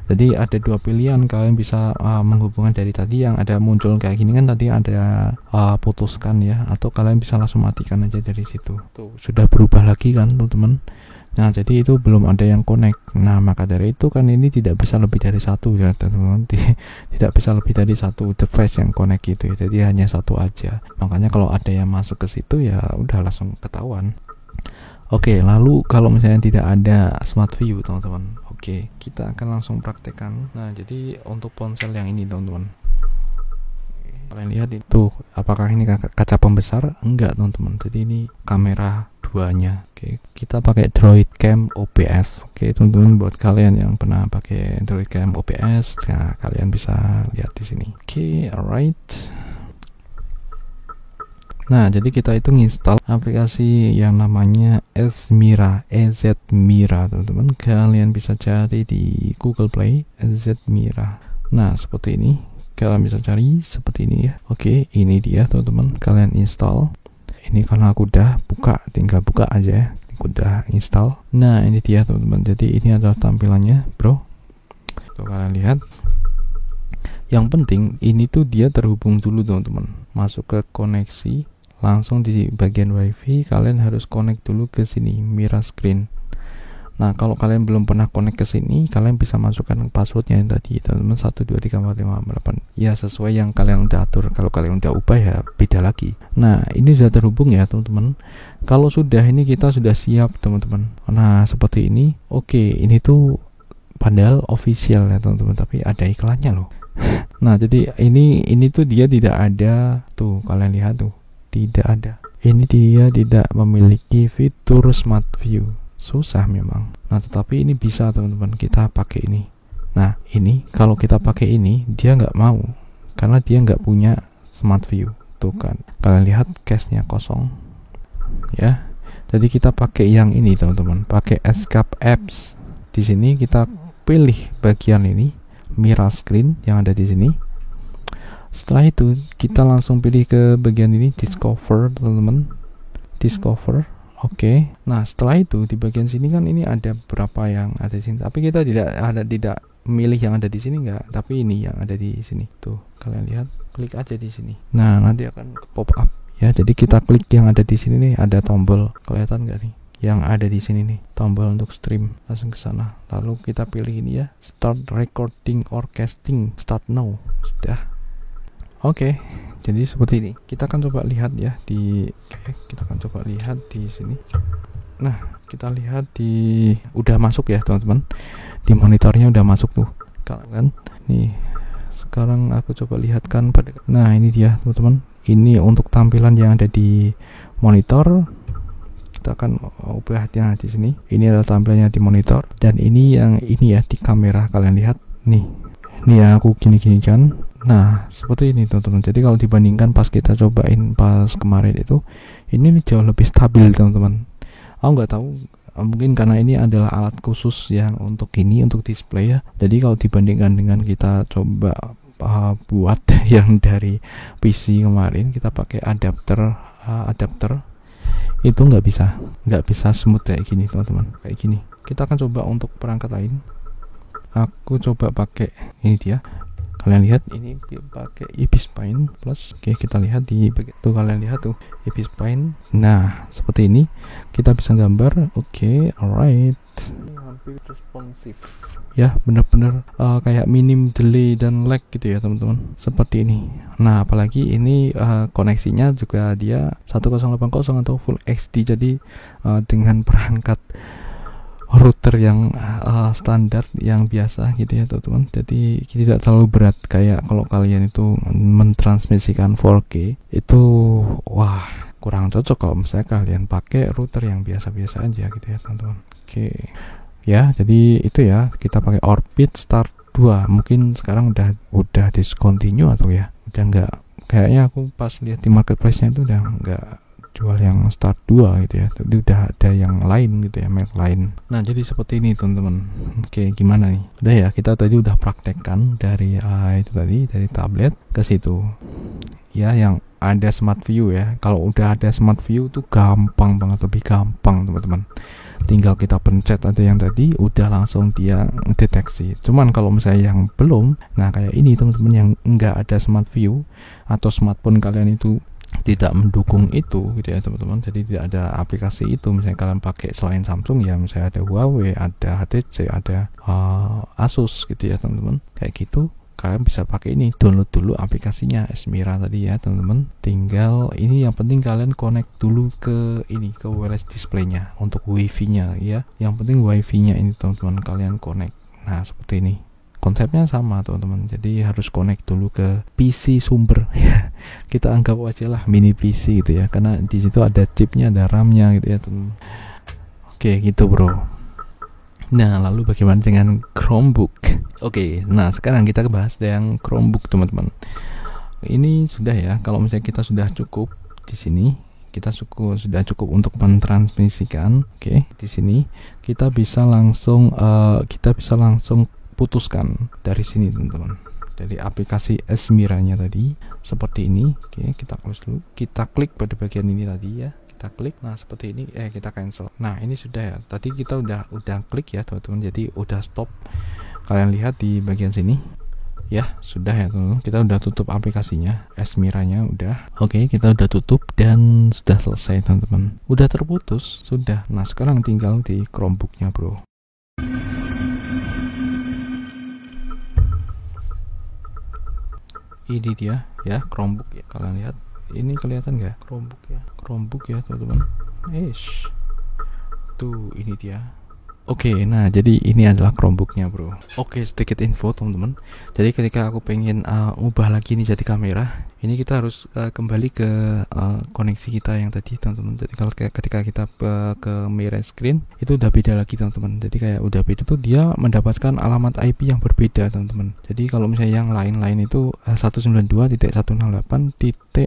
Jadi ada 2 pilihan, kalian bisa menghubungkan dari tadi yang ada muncul kayak gini kan, tadi ada putuskan ya, atau kalian bisa langsung matikan aja dari situ. Tuh sudah berubah lagi kan teman-teman. Nah, jadi itu belum ada yang connect. Nah, maka dari itu kan ini tidak bisa lebih dari satu ya teman-teman. Tidak bisa lebih dari satu device yang connect gitu ya. Jadi hanya satu aja. Makanya kalau ada yang masuk ke situ ya udah langsung ketahuan. Oke, lalu kalau misalnya tidak ada smart view teman-teman, oke, kita akan langsung praktekkan. Nah, jadi untuk ponsel yang ini teman-teman, kalian lihat itu apakah ini kaca pembesar? Enggak teman-teman, jadi ini kamera keduanya. Oke, kita pakai Droid Cam OBS. Oke, teman-teman, buat kalian yang pernah pakai Droid Cam OBS, nah kalian bisa lihat di sini. Oke, alright. Nah, jadi kita itu nginstal aplikasi yang namanya Ezmira, Ezmira, teman-teman. Kalian bisa cari di Google Play, Ezmira. Nah, seperti ini. Kalian bisa cari seperti ini ya. Oke, ini dia teman-teman. Kalian install. Ini karena aku udah buka, tinggal buka aja ya. Aku udah install. Nah, ini dia teman-teman. Jadi ini adalah tampilannya, bro. Tuh kalian lihat. Yang penting ini tuh dia terhubung dulu teman-teman. Masuk ke koneksi. Langsung di bagian wifi kalian harus connect dulu ke sini, Mira Screen. Nah, kalau kalian belum pernah connect ke sini, kalian bisa masukkan passwordnya yang tadi, teman-teman, 1234558. Ya, sesuai yang kalian udah atur. Kalau kalian udah ubah ya beda lagi. Nah, ini sudah terhubung ya, teman-teman. Kalau sudah, ini kita sudah siap, teman-teman. Nah, seperti ini. Oke, ini tuh padahal official ya, teman-teman, tapi ada iklannya loh. Nah, jadi ini tuh dia tidak ada. Tuh, kalian lihat tuh. Tidak ada. Ini dia tidak memiliki fitur Smart View. Susah memang. Nah, tetapi ini bisa teman-teman, kita pakai ini. Nah, ini kalau kita pakai ini dia nggak mau karena dia nggak punya Smart View. Tuh kan, kalian lihat cache-nya kosong ya. Jadi kita pakai yang ini teman-teman, pakai Escape Apps. Di sini kita pilih bagian ini, Mira Screen yang ada di sini. Setelah itu kita langsung pilih ke bagian ini, Discover teman-teman. Discover. Oke. Nah, setelah itu di bagian sini kan ini ada berapa yang ada di sini. Tapi kita tidak memilih yang ada di sini enggak, tapi ini yang ada di sini. Tuh, kalian lihat, klik aja di sini. Nah, nanti akan pop up ya. Jadi kita klik yang ada di sini nih, ada tombol. Kelihatan enggak nih? Yang ada di sini nih, tombol untuk stream. Langsung ke sana. Lalu kita pilih ini ya, Start Recording or Casting. Start now. Sudah. Oke, jadi seperti ini. Kita akan coba lihat ya kita akan coba lihat di sini. Nah, kita lihat udah masuk ya teman-teman. Di monitornya udah masuk tuh. Kan? Nih, sekarang aku coba lihatkan pada. Nah, ini dia teman-teman. Ini untuk tampilan yang ada di monitor. Kita akan ubahnya di sini. Ini adalah tampilannya di monitor. Dan ini yang ini ya di kamera, kalian lihat. Nih. Ini ya aku gini-gini kan. Nah, seperti ini teman-teman. Jadi kalau dibandingkan pas kita cobain pas kemarin itu, ini jauh lebih stabil teman-teman. Aku nggak tahu, mungkin karena ini adalah alat khusus yang untuk display ya. Jadi kalau dibandingkan dengan kita coba buat yang dari PC kemarin, kita pakai adapter itu nggak bisa smooth kayak gini teman-teman. Kayak gini. Kita akan coba untuk perangkat lain. Aku coba pakai ini dia. Kalian lihat ini pakai Epispine Plus. Oke, kita lihat di tuh, kalian lihat tuh Epispine. Nah, seperti ini kita bisa gambar. Oke, alright. Hampir responsif. Ya, benar-benar kayak minim delay dan lag gitu ya, teman-teman. Seperti ini. Nah, apalagi ini koneksinya juga dia 1080 atau Full HD. Jadi dengan perangkat router yang standar yang biasa gitu ya teman-teman. Jadi tidak terlalu berat kayak kalau kalian itu mentransmisikan 4K itu wah kurang cocok kalau misalnya kalian pakai router yang biasa-biasa aja gitu ya teman-teman. Oke. Ya, jadi itu ya, kita pakai Orbit Start 2. Mungkin sekarang udah discontinue atau ya udah enggak. Kayaknya aku pas lihat di marketplace-nya itu udah enggak jual yang Start 2 gitu ya. Jadi udah ada yang lain gitu ya, merek lain. Nah, jadi seperti ini teman-teman. Oke, gimana nih? Udah ya, kita tadi udah praktekkan dari itu tadi, dari tablet ke situ. Ya, yang ada Smart View ya. Kalau udah ada Smart View tuh gampang banget, lebih gampang teman-teman. Tinggal kita pencet aja yang tadi, udah langsung dia deteksi. Cuman kalau misalnya yang belum, nah kayak ini teman-teman yang enggak ada Smart View atau smartphone kalian itu tidak mendukung itu gitu ya teman-teman. Jadi tidak ada aplikasi itu. Misalnya kalian pakai selain Samsung ya, misalnya ada Huawei, ada HTC, ada Asus gitu ya teman-teman. Kayak gitu kalian bisa pakai ini, download dulu aplikasinya Ezmira tadi ya teman-teman. Tinggal ini yang penting kalian connect dulu ke ini, ke wireless display-nya untuk wifi-nya ya. Yang penting wifi-nya ini teman-teman kalian connect. Nah, seperti ini. konsepnya sama teman-teman. Jadi harus connect dulu ke PC sumber. Kita anggap aja lah mini PC gitu ya, karena di situ ada chipnya, ada RAM-nya gitu ya teman. Oke gitu bro. Nah lalu bagaimana dengan Chromebook? Oke, nah sekarang kita bahas yang Chromebook teman-teman. Ini sudah ya, kalau misalnya kita sudah cukup di sini, kita sudah cukup untuk mentransmisikan. Oke, di sini kita bisa langsung putuskan dari sini teman-teman, dari aplikasi S-Mira-nya tadi seperti ini. Oke, kita close dulu, kita klik pada bagian ini tadi ya, kita klik. Nah seperti ini, kita cancel. Nah ini sudah ya, tadi kita udah klik ya teman-teman, jadi udah stop. Kalian lihat di bagian sini ya, sudah ya teman-teman, kita udah tutup aplikasinya, S-Mira-nya udah. Oke, kita udah tutup dan sudah selesai teman-teman, udah terputus, sudah. Nah sekarang tinggal di Chromebook-nya bro. Ini dia ya Chromebook ya, kalian lihat ini kelihatan nggak Chromebook ya teman-teman. Tuh ini dia. Oke, nah jadi ini adalah Chromebook-nya bro. Oke, sedikit info teman-teman. Jadi ketika aku pengen ubah lagi nih jadi kamera, ini kita harus kembali ke koneksi kita yang tadi teman-teman. Jadi kalau ketika kita ke mirror screen, itu udah beda lagi teman-teman. Jadi kayak udah beda tuh, dia mendapatkan alamat IP yang berbeda teman-teman. Jadi kalau misalnya yang lain-lain itu 192.168.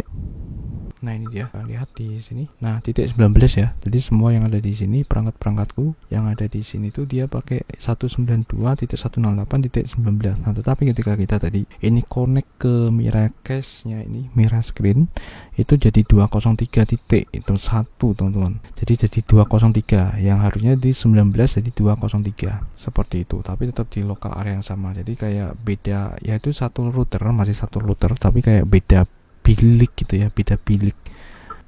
Nah ini dia, lihat di sini. Nah titik 19 ya. Jadi semua yang ada di sini, perangkat-perangkatku yang ada di sini tuh dia pakai 192.168.19. Nah tetapi ketika kita tadi ini connect ke Mira Case-nya ini, Mira Screen, itu jadi 203 titik itu 1 teman-teman. Jadi 203, yang harusnya di 19 jadi 203 seperti itu. Tapi tetap di lokal area yang sama. Jadi kayak beda, yaitu satu router, masih satu router, tapi kayak beda bilik gitu ya, beda bilik.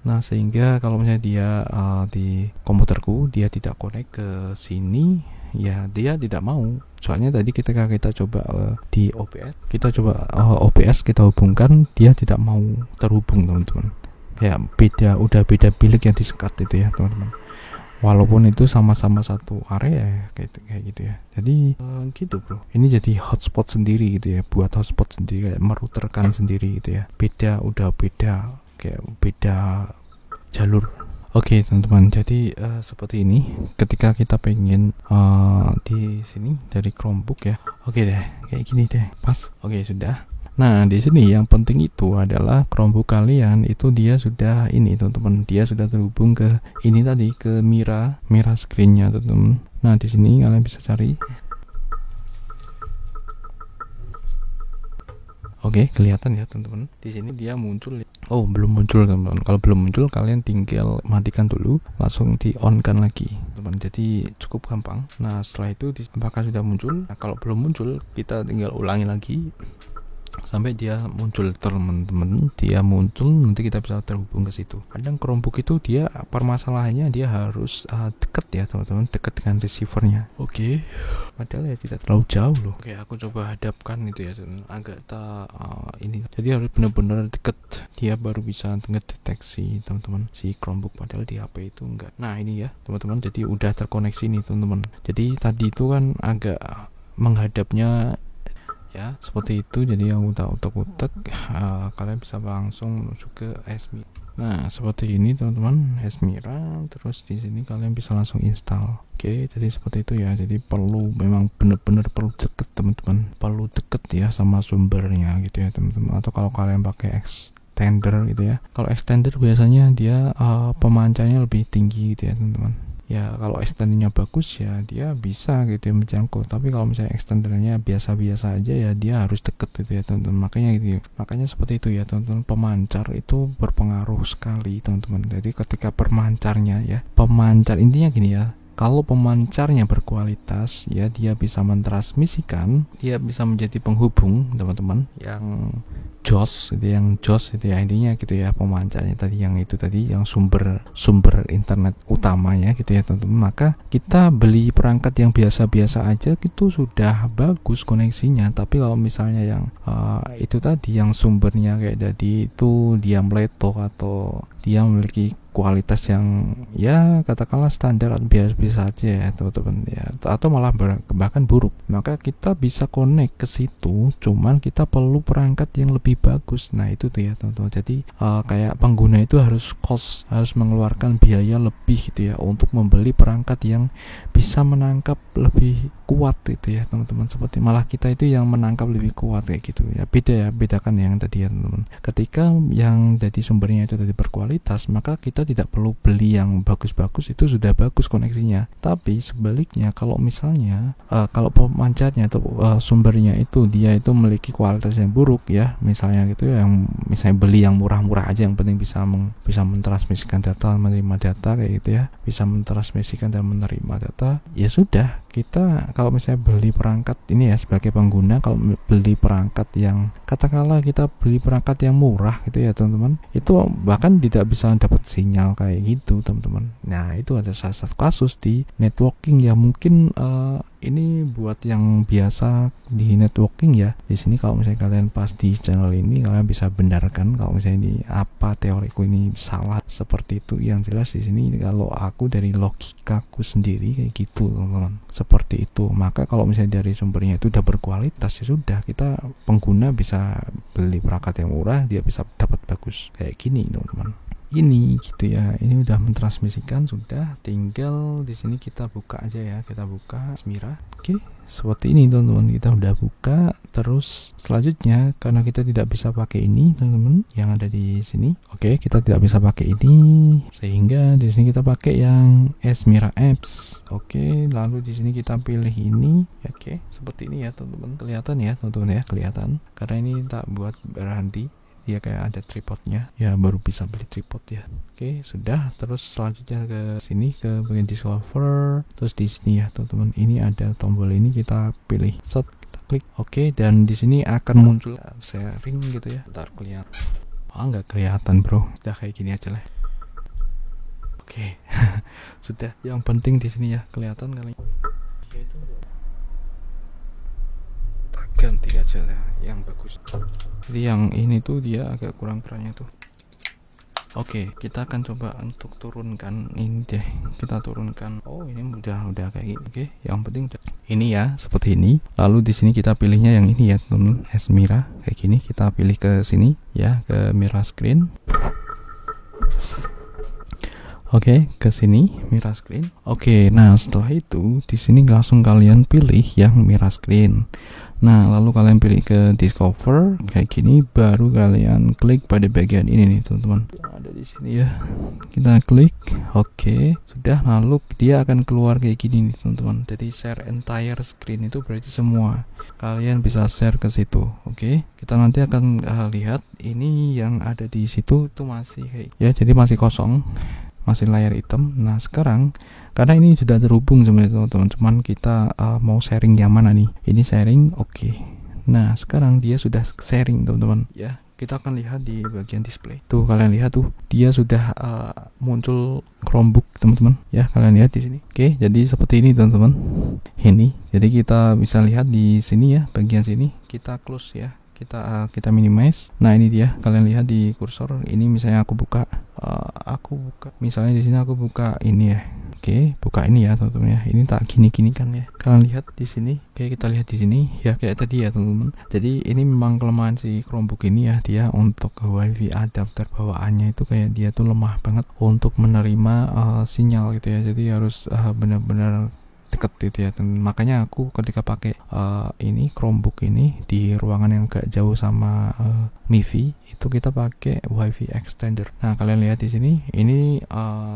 Nah sehingga kalau misalnya dia di komputerku dia tidak connect ke sini ya, dia tidak mau. Soalnya tadi ketika kita coba di OBS, kita hubungkan, dia tidak mau terhubung teman-teman. Kayak udah beda bilik yang disekat itu ya teman-teman. Walaupun itu sama-sama satu area kayak gitu ya. Jadi gitu bro. Ini jadi hotspot sendiri gitu ya, buat hotspot sendiri, kayak merouterkan sendiri gitu ya. Udah beda, kayak beda jalur. Oke teman-teman, jadi seperti ini ketika kita pengen di sini dari Chromebook ya. Oke deh, kayak gini deh, pas. Oke sudah. Nah di sini yang penting itu adalah Chromebook kalian itu dia sudah ini teman-teman, dia sudah terhubung ke ini tadi, ke Mira Screen-nya teman-teman. Nah di sini kalian bisa cari. Oke, kelihatan ya teman-teman. Di sini dia muncul. Oh belum muncul teman-teman. Kalau belum muncul kalian tinggal matikan dulu, langsung di on kan lagi teman. Jadi cukup gampang. Nah setelah itu apakah sudah muncul? Nah, kalau belum muncul kita tinggal ulangi lagi sampai dia muncul teman-teman. Dia muncul, nanti kita bisa terhubung ke situ. Kadang Chromebook itu dia permasalahannya dia harus dekat ya teman-teman, dekat dengan receivernya. Oke. Padahal ya tidak terlalu jauh loh. Oke, aku coba hadapkan itu ya, agak ini. Jadi harus benar-benar dekat, dia baru bisa ngedeteksi teman-teman si Chromebook, padahal di HP itu enggak. Nah ini ya teman-teman, jadi udah terkoneksi nih teman-teman. Jadi tadi itu kan agak menghadapnya ya seperti itu. Jadi yang udah utek kalian bisa langsung masuk ke S-Mira. Nah seperti ini teman-teman, S-Mira. Terus di sini kalian bisa langsung install. Oke, jadi seperti itu ya. Jadi memang benar-benar perlu deket teman-teman, perlu deket ya sama sumbernya gitu ya teman-teman. Atau kalau kalian pakai extender gitu ya, kalau extender biasanya dia pemancarnya lebih tinggi gitu ya teman-teman. Ya kalau extendernya bagus ya dia bisa gitu ya menjangkau. Tapi kalau misalnya extendernya biasa-biasa aja ya dia harus deket gitu ya teman-teman. Makanya seperti itu ya teman-teman. Pemancar itu berpengaruh sekali teman-teman. Jadi ketika pemancar intinya gini ya. Kalau pemancarnya berkualitas ya dia bisa mentransmisikan, dia bisa menjadi penghubung teman-teman yang jos itu ya, intinya gitu ya, pemancarnya tadi yang sumber internet utamanya gitu ya teman-teman. Maka kita beli perangkat yang biasa-biasa aja itu sudah bagus koneksinya. Tapi kalau misalnya yang itu tadi yang sumbernya kayak tadi itu dia meletup atau dia memiliki kualitas yang ya katakanlah standar atau biasa-biasa aja ya teman-teman ya, atau malah bahkan buruk, maka kita bisa connect ke situ, cuman kita perlu perangkat yang lebih bagus. Nah itu tuh ya teman-teman. Jadi kayak pengguna itu harus mengeluarkan biaya lebih gitu ya untuk membeli perangkat yang bisa menangkap lebih kuat itu ya teman-teman. Seperti malah kita itu yang menangkap lebih kuat kayak gitu ya. Bedakan yang tadi ya teman-teman. Ketika yang dari sumbernya itu tadi berkualitas, maka kita tidak perlu beli yang bagus-bagus, itu sudah bagus koneksinya. Tapi sebaliknya kalau misalnya kalau pemancarnya atau sumbernya itu dia itu memiliki kualitas yang buruk ya, misalnya gitu ya, yang misalnya beli yang murah-murah aja, yang penting bisa mentransmisikan data, menerima data kayak gitu ya, bisa mentransmisikan dan menerima data, ya sudah, kita kalau misalnya beli perangkat ini ya sebagai pengguna, kalau beli perangkat yang katakanlah kita beli perangkat yang murah gitu ya teman-teman, itu bahkan tidak bisa dapat sinyal kayak gitu teman-teman. Nah itu ada salah satu kasus di networking ya, mungkin ini buat yang biasa di networking ya. Di sini kalau misalnya kalian pas di channel ini, kalian bisa benarkan kalau misalnya ini apa teoriku ini salah seperti itu. Yang jelas di sini kalau aku dari logikaku sendiri kayak gitu teman-teman, seperti itu. Maka kalau misalnya dari sumbernya itu udah berkualitas, ya sudah, kita pengguna bisa beli perangkat yang murah, dia bisa dapat bagus kayak gini teman-teman. Ini gitu ya, ini udah mentransmisikan, sudah tinggal di sini kita buka aja ya, kita buka Smira. Oke, seperti ini teman-teman, kita udah buka. Terus selanjutnya karena kita tidak bisa pakai ini teman-teman yang ada di sini, oke, kita tidak bisa pakai ini, sehingga di sini kita pakai yang Smira Apps. Oke, lalu di sini kita pilih ini. Oke, seperti ini ya teman-teman, kelihatan ya teman-teman ya, kelihatan karena ini tak buat berhenti, dia kayak ada tripodnya ya, baru bisa beli tripod ya. Oke, sudah. Terus selanjutnya ke sini, ke bagian discover. Terus di sini ya teman-teman, ini ada tombol ini, kita pilih set, kita klik. Oke, dan di sini akan muncul sharing gitu ya. Ntar kelihatan. Nggak kelihatan bro, udah kayak gini aja lah. Oke. Sudah, yang penting di sini ya kelihatan kali. Ganti aja ya yang bagus. Jadi yang ini tuh dia agak kurang perannya tuh. Oke, kita akan coba untuk turunkan ini deh. Kita turunkan. Oh, ini udah kayak gini. Oke, yang penting udah. Ini ya, seperti ini. Lalu di sini kita pilihnya yang ini ya, teman-teman. Smira kayak gini. Kita pilih ke sini ya, ke mirror screen. Oke, ke sini mirror screen. Oke, nah setelah itu di sini langsung kalian pilih yang mirror screen. Nah, lalu kalian pilih ke discover kayak gini, baru kalian klik pada bagian ini nih, teman-teman. Ada di sini ya. Kita klik. Oke, sudah. Lalu dia akan keluar kayak gini nih, teman-teman. Jadi share entire screen itu berarti semua. Kalian bisa share ke situ. Oke. Kita nanti akan lihat ini yang ada di situ itu masih ya, jadi masih kosong. Masih layar hitam. Nah, sekarang karena ini sudah terhubung sebenarnya teman-teman, cuman kita mau sharing yang mana nih? Ini sharing, oke. Nah, sekarang dia sudah sharing teman-teman ya. Kita akan lihat di bagian display. Tuh, kalian lihat tuh, dia sudah muncul Chromebook teman-teman ya, kalian lihat di sini. Oke, jadi seperti ini teman-teman. Ini. Jadi kita bisa lihat di sini ya, bagian sini. Kita close ya. Kita minimize. Nah, ini dia, kalian lihat di kursor ini, misalnya aku buka misalnya di sini aku buka ini ya. Oke, buka ini ya teman-teman ya. Ini tak gini-gini kan ya. Kalian lihat di sini. Oke, kita lihat di sini ya kayak tadi ya teman-teman. Jadi ini memang kelemahan si Chromebook ini ya, dia untuk WiFi adapter bawaannya itu kayak dia tuh lemah banget untuk menerima sinyal gitu ya. Jadi harus benar-benar deket gitu ya. Dan makanya aku ketika pakai ini Chromebook ini di ruangan yang agak jauh sama MiFi, itu kita pakai WiFi extender. Nah, kalian lihat di sini, ini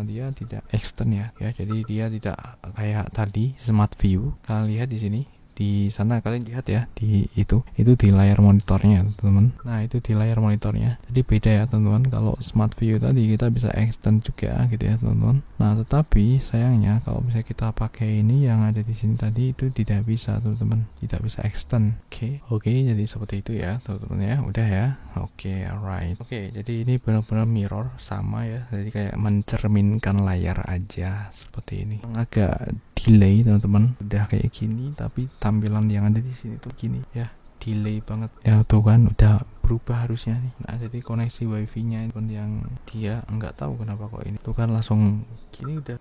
dia tidak extend ya. Jadi dia tidak kayak tadi Smart View. Kalian lihat di sini. Di sana kalian lihat ya, di itu di layar monitornya teman-teman. Nah, itu di layar monitornya. Jadi beda ya teman-teman. Kalau Smart View tadi kita bisa extend juga gitu ya teman-teman. Nah, tetapi sayangnya kalau misalnya kita pakai ini yang ada di sini tadi, itu tidak bisa teman-teman, tidak bisa extend. Oke, jadi seperti itu ya teman-teman ya. Udah ya. Oke, alright. Oke, jadi ini benar-benar mirror sama ya. Jadi kayak mencerminkan layar aja seperti ini. Agak delay teman-teman, udah kayak gini, tapi tampilan yang ada di sini tuh gini ya, delay banget ya, tuh kan udah berubah harusnya nih. Nah jadi koneksi wifi nya pun yang dia nggak tahu kenapa kok ini tuh kan langsung gini udah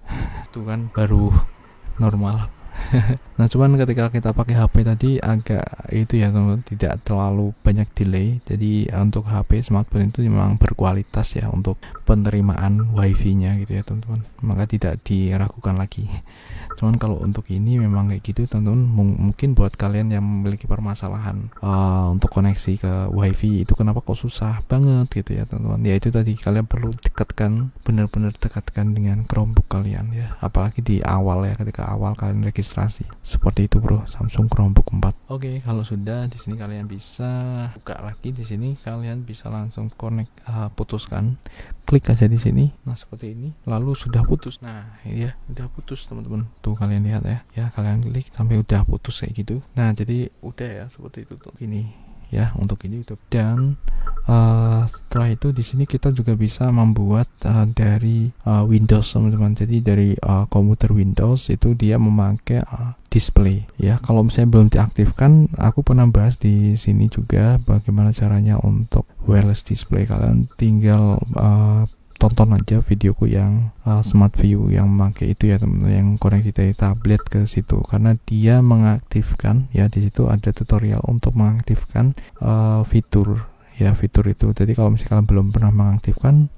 tuh kan baru normal. Nah cuman ketika kita pakai HP tadi agak itu ya teman-teman, tidak terlalu banyak delay. Jadi untuk HP smartphone itu memang berkualitas ya untuk penerimaan wifi nya gitu ya teman-teman, maka tidak diragukan lagi. Cuman kalau untuk ini memang kayak gitu teman-teman, mungkin buat kalian yang memiliki permasalahan untuk koneksi ke wifi itu kenapa kok susah banget gitu ya teman-teman, ya itu tadi kalian perlu dekatkan, benar-benar dekatkan dengan Chromebook kalian ya, apalagi di awal ya, ketika awal kalian registrasi seperti itu bro, Samsung Chromebook 4. Oke, kalau sudah di sini kalian bisa buka lagi, di sini kalian bisa langsung connect, putuskan, klik aja di sini. Nah seperti ini, lalu sudah putus. Nah ya udah putus teman-teman, tuh kalian lihat ya kalian klik sampai udah putus kayak gitu. Nah jadi udah ya seperti itu tuh ini ya, untuk ini YouTube. Dan setelah itu di sini kita juga bisa membuat dari Windows teman-teman. Jadi dari komputer Windows itu dia memakai display ya. Kalau misalnya belum diaktifkan, aku pernah bahas di sini juga bagaimana caranya untuk wireless display. Kalian tinggal tonton aja videoku yang smart view yang memakai itu ya teman-teman, yang koneksi dari tablet ke situ, karena dia mengaktifkan ya, di situ ada tutorial untuk mengaktifkan fitur ya, fitur itu. Jadi kalau misalkan belum pernah mengaktifkan,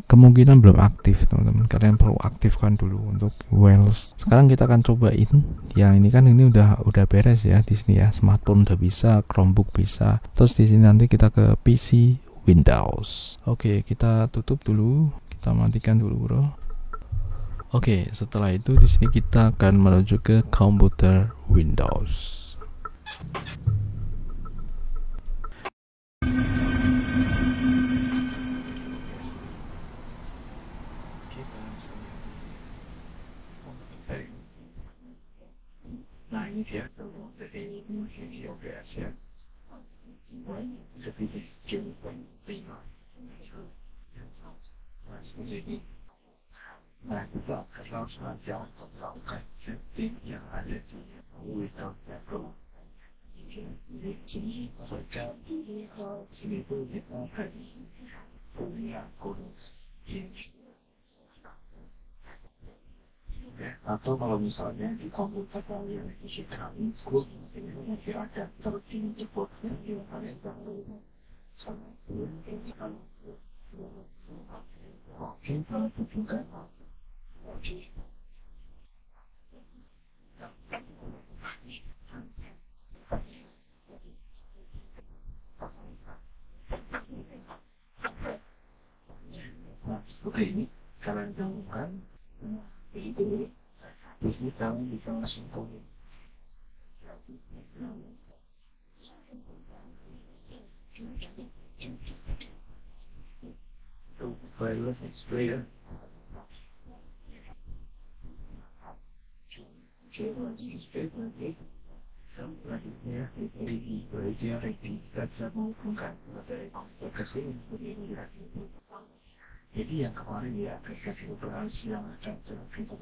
kemungkinan belum aktif teman-teman, kalian perlu aktifkan dulu untuk wireless. Sekarang kita akan cobain yang ini kan, ini udah beres ya di sini ya, smartphone udah bisa, Chromebook bisa, terus di sini nanti kita ke PC Windows. Oke, kita tutup dulu, kita matikan dulu bro. Oke, setelah itu di sini kita akan menuju ke komputer Windows. Nah ini dia, jadi ini OBS ya. Jadi nah kita akan langsung aja untuk melakukan setting yang ada di Windows Pro. Di sini mereka sini itu kita akan punya kunci atau kalau misalnya di komputer kalian isi kami grup ini ada tertinggi supportnya yang kalian tahu sama oke itu juga oke. Nah seperti ini kalian temukan itu di sini kami bisa masukin wireless display. Jadi yang kemarin ya aplikasi operasi yang ada dalam kita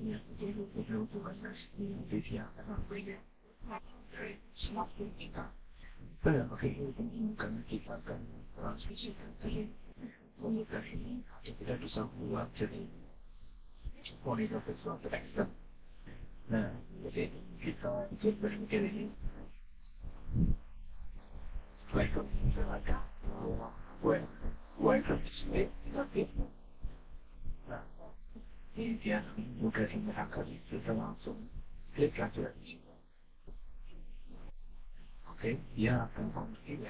yang jadi hubungan jadi yang berbeda dari smartphone kita. Pada pakai ini karena kita akan transmisikan dari monitor ini tidak bisa buat jadi monitor sesuatu ekstern. Nah, jadi kita berpikir ini setelah itu misalnya web display tapi nah ini dia mudah digunakan, kita langsung klik aja di sini. Oke, dia akan memilih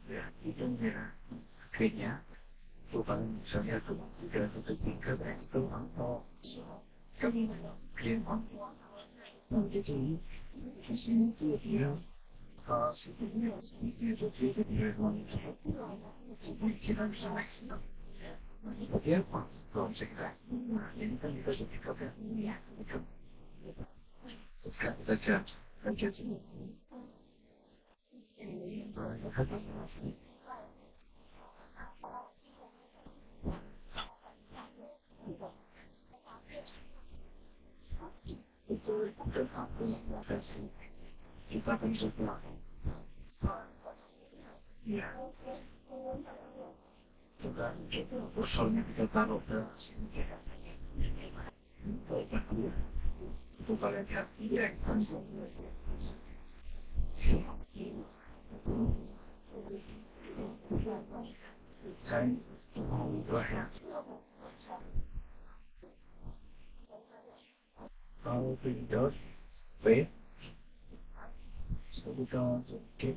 ya itu merah kayaknya bukan misalnya tuh tidak tutup tingkat itu atau kami klien jadi di sini tuh dia sebetulnya itu dia monitor kita bisa maksimal seperti apa kalau misalnya ini kan kita sudah coba bukan saja kerja sini itu udah aku versi kita akan coba ya coba kursornya kita taruh ke sini itu kalian lihat direct saya mau ubah ya kalau Windows P kita oke.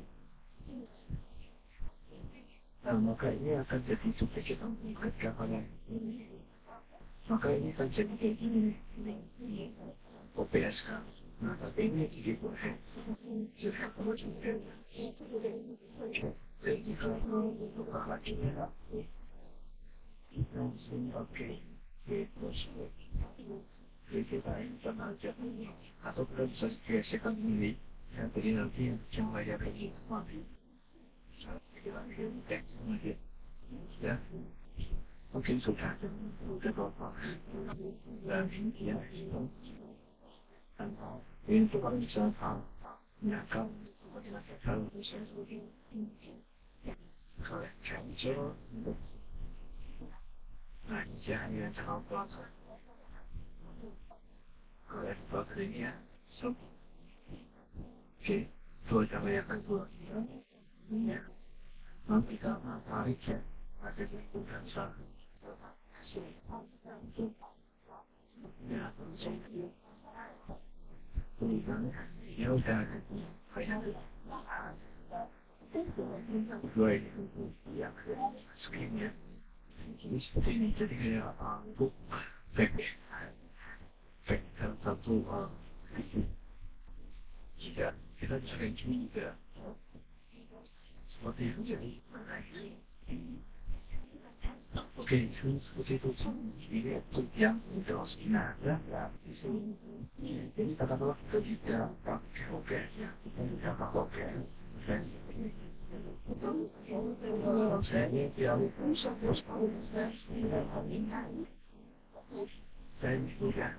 Nah, maka ini akan jadi duplicate ketika kalian maka ini akan jadi kayak gini OPS kan. Nah, tapi ini jadi boleh jadi kalau buka lagi ya oke jadi kita instan aja atau kita bisa geserkan ini ya, jadi nanti yang layar ini kita bikin teks aja ya mungkin sudah bapak dan ya ini tuh kalau bisa nyakal kalau bisa kalau cancel aja ya terlalu belakang kalau baterainya so oke dua jam ya kan dua ya nanti karena tarik ya ada di bulan sah ya ya udah gue yang screennya ini seperti ini jadi kayak book back dan satu jika kita sering juga seperti itu jadi oke seperti itu ini untuk yang terus ada di sini ini katakanlah kita tidak pakai oke ya kita tidak pakai oke dan saya ini tidak bisa dan juga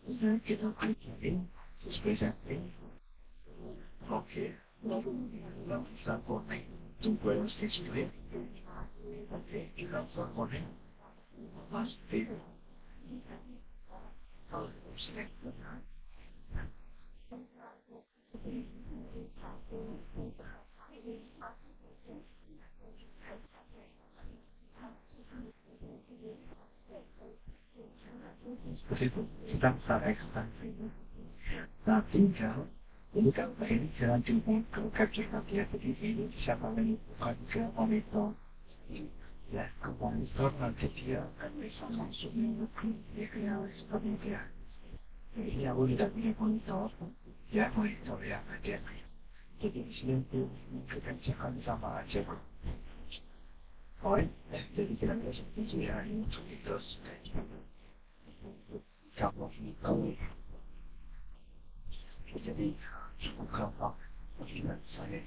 kita kita bikin seperti oke lalu kita connect to wireless display oke kita connect pasti kalau select seperti itu kita bisa ekstensi nah tinggal ini kan ini jalan jemput ke capture nanti ya jadi ini bisa kalian bukan ke monitor ya ke monitor nanti dia akan bisa langsung mengukir dia seperti itu ya ini aku tidak punya monitor ya monitor ya aja jadi di sini kita kerjakan sama aja jadi kita bisa itu ya untuk itu kalau itu jadi cukup gampang bagi saya.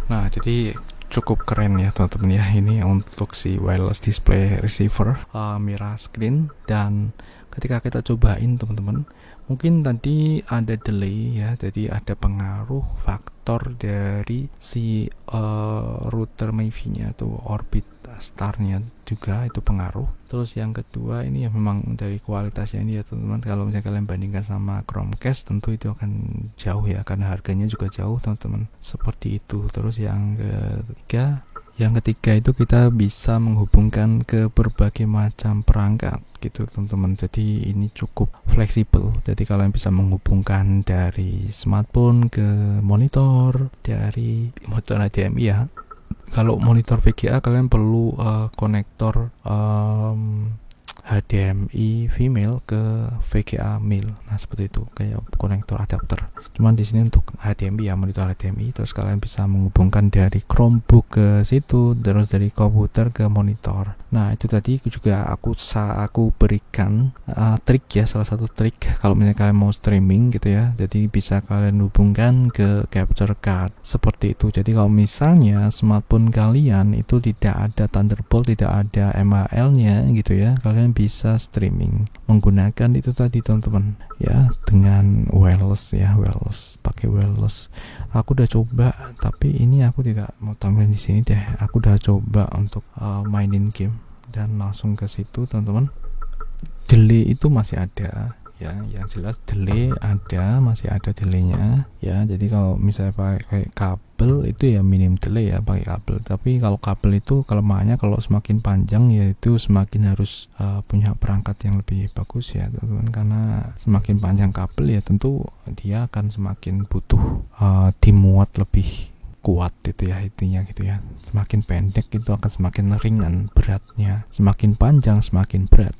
Nah, jadi cukup keren ya teman-teman ya, ini untuk si wireless display receiver Mira screen. Dan ketika kita cobain teman-teman, mungkin tadi ada delay ya, jadi ada pengaruh faktor dari si router MiFi-nya tuh, Orbit Star-nya juga itu pengaruh. Terus yang kedua ini ya memang dari kualitasnya ini ya teman-teman, kalau misalnya kalian bandingkan sama Chromecast tentu itu akan jauh ya, karena harganya juga jauh teman-teman, seperti itu. Terus yang ketiga itu kita bisa menghubungkan ke berbagai macam perangkat gitu teman-teman, jadi ini cukup fleksibel. Jadi kalian bisa menghubungkan dari smartphone ke monitor, dari monitor HDMI ya. Kalau monitor VGA kalian perlu konektor HDMI female ke VGA male. Nah seperti itu, kayak konektor adapter. Cuman di sini untuk HDMI ya, monitor HDMI. Terus kalian bisa menghubungkan dari Chromebook ke situ, terus dari komputer ke monitor. Nah itu tadi juga aku berikan trik ya, salah satu trik kalau misalnya kalian mau streaming gitu ya. Jadi bisa kalian hubungkan ke capture card seperti itu. Jadi kalau misalnya smartphone kalian itu tidak ada Thunderbolt, tidak ada MHL-nya gitu ya, kalian bisa streaming menggunakan itu tadi teman-teman ya, dengan wireless ya, pakai wireless. Aku udah coba, tapi ini aku tidak mau tampilin di sini deh. Aku udah coba untuk mainin game dan langsung ke situ teman-teman. Delay itu masih ada ya, yang jelas delay ada, masih ada delaynya ya. Jadi kalau misalnya pakai kabel itu ya minim delay ya pakai kabel. Tapi kalau kabel itu kelemahannya kalau semakin panjang yaitu semakin harus punya perangkat yang lebih bagus ya teman-teman, karena semakin panjang kabel ya tentu dia akan semakin butuh dimuat lebih kuat itu ya, intinya gitu ya. Semakin pendek itu akan semakin ringan beratnya, semakin panjang semakin berat.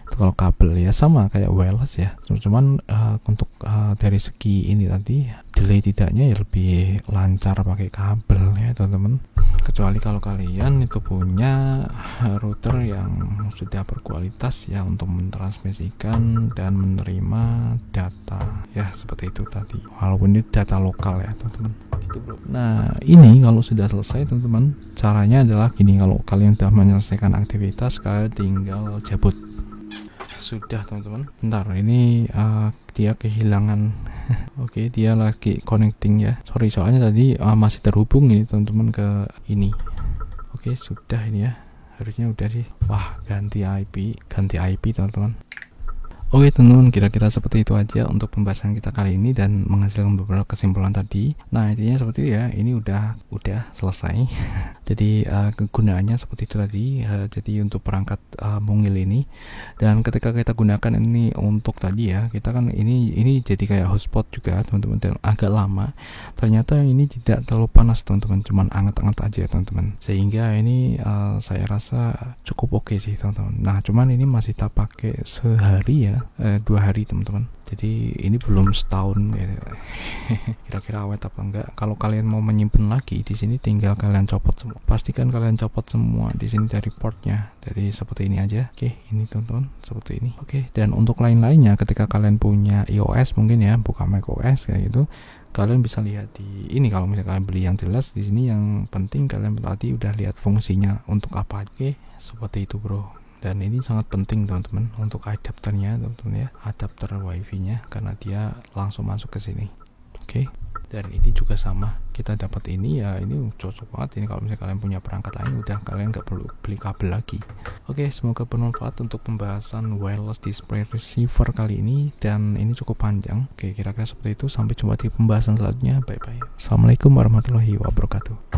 Itu kalau kabel ya sama kayak wireless ya, cuman untuk dari segi ini tadi delay tidaknya ya lebih lancar pakai kabel ya teman-teman. Kecuali kalau kalian itu punya router yang sudah berkualitas ya untuk mentransmisikan dan menerima data ya, seperti itu tadi, walaupun ini data lokal ya teman-teman itu bro. Nah ini kalau sudah selesai teman-teman, caranya adalah gini. Kalau kalian sudah menyelesaikan aktivitas, kalian tinggal cabut. Sudah teman-teman, bentar ini dia kehilangan oke, dia lagi connecting ya, sorry soalnya tadi masih terhubung ini teman-teman ke ini. Oke sudah ini ya, harusnya udah sih. Wah ganti IP teman-teman. Oke teman-teman, kira-kira seperti itu aja untuk pembahasan kita kali ini dan menghasilkan beberapa kesimpulan tadi. Nah intinya seperti itu ya, ini udah selesai. Jadi kegunaannya seperti itu tadi. Jadi untuk perangkat mungil ini, dan ketika kita gunakan ini untuk tadi ya, kita kan ini jadi kayak hotspot juga teman-teman, dan agak lama. Ternyata ini tidak terlalu panas teman-teman, cuman anget-anget aja teman-teman. Sehingga ini saya rasa cukup oke sih teman-teman. Nah cuman ini masih tak pakai sehari ya, 2 hari teman-teman. Jadi ini belum setahun ya. Kira-kira awet apa enggak? Kalau kalian mau menyimpan lagi di sini, tinggal kalian copot semua. Pastikan kalian copot semua di sini dari portnya. Jadi seperti ini aja. Oke, ini teman-teman seperti ini. Oke, dan untuk lain-lainnya ketika kalian punya iOS mungkin ya, bukan macOS kayak gitu, kalian bisa lihat di ini. Kalau misalnya kalian beli yang jelas di sini, yang penting kalian tadi udah lihat fungsinya untuk apa. Oke, seperti itu bro. Dan ini sangat penting teman-teman untuk adapternya teman-teman ya, adapter wifi nya, karena dia langsung masuk ke sini. Oke. Dan ini juga sama, kita dapat ini ya, ini cocok banget ini kalau misalnya kalian punya perangkat lain, udah kalian nggak perlu beli kabel lagi. Oke, semoga bermanfaat untuk pembahasan wireless display receiver kali ini, dan ini cukup panjang. Oke, kira-kira seperti itu. Sampai jumpa di pembahasan selanjutnya. Bye bye. Assalamualaikum warahmatullahi wabarakatuh.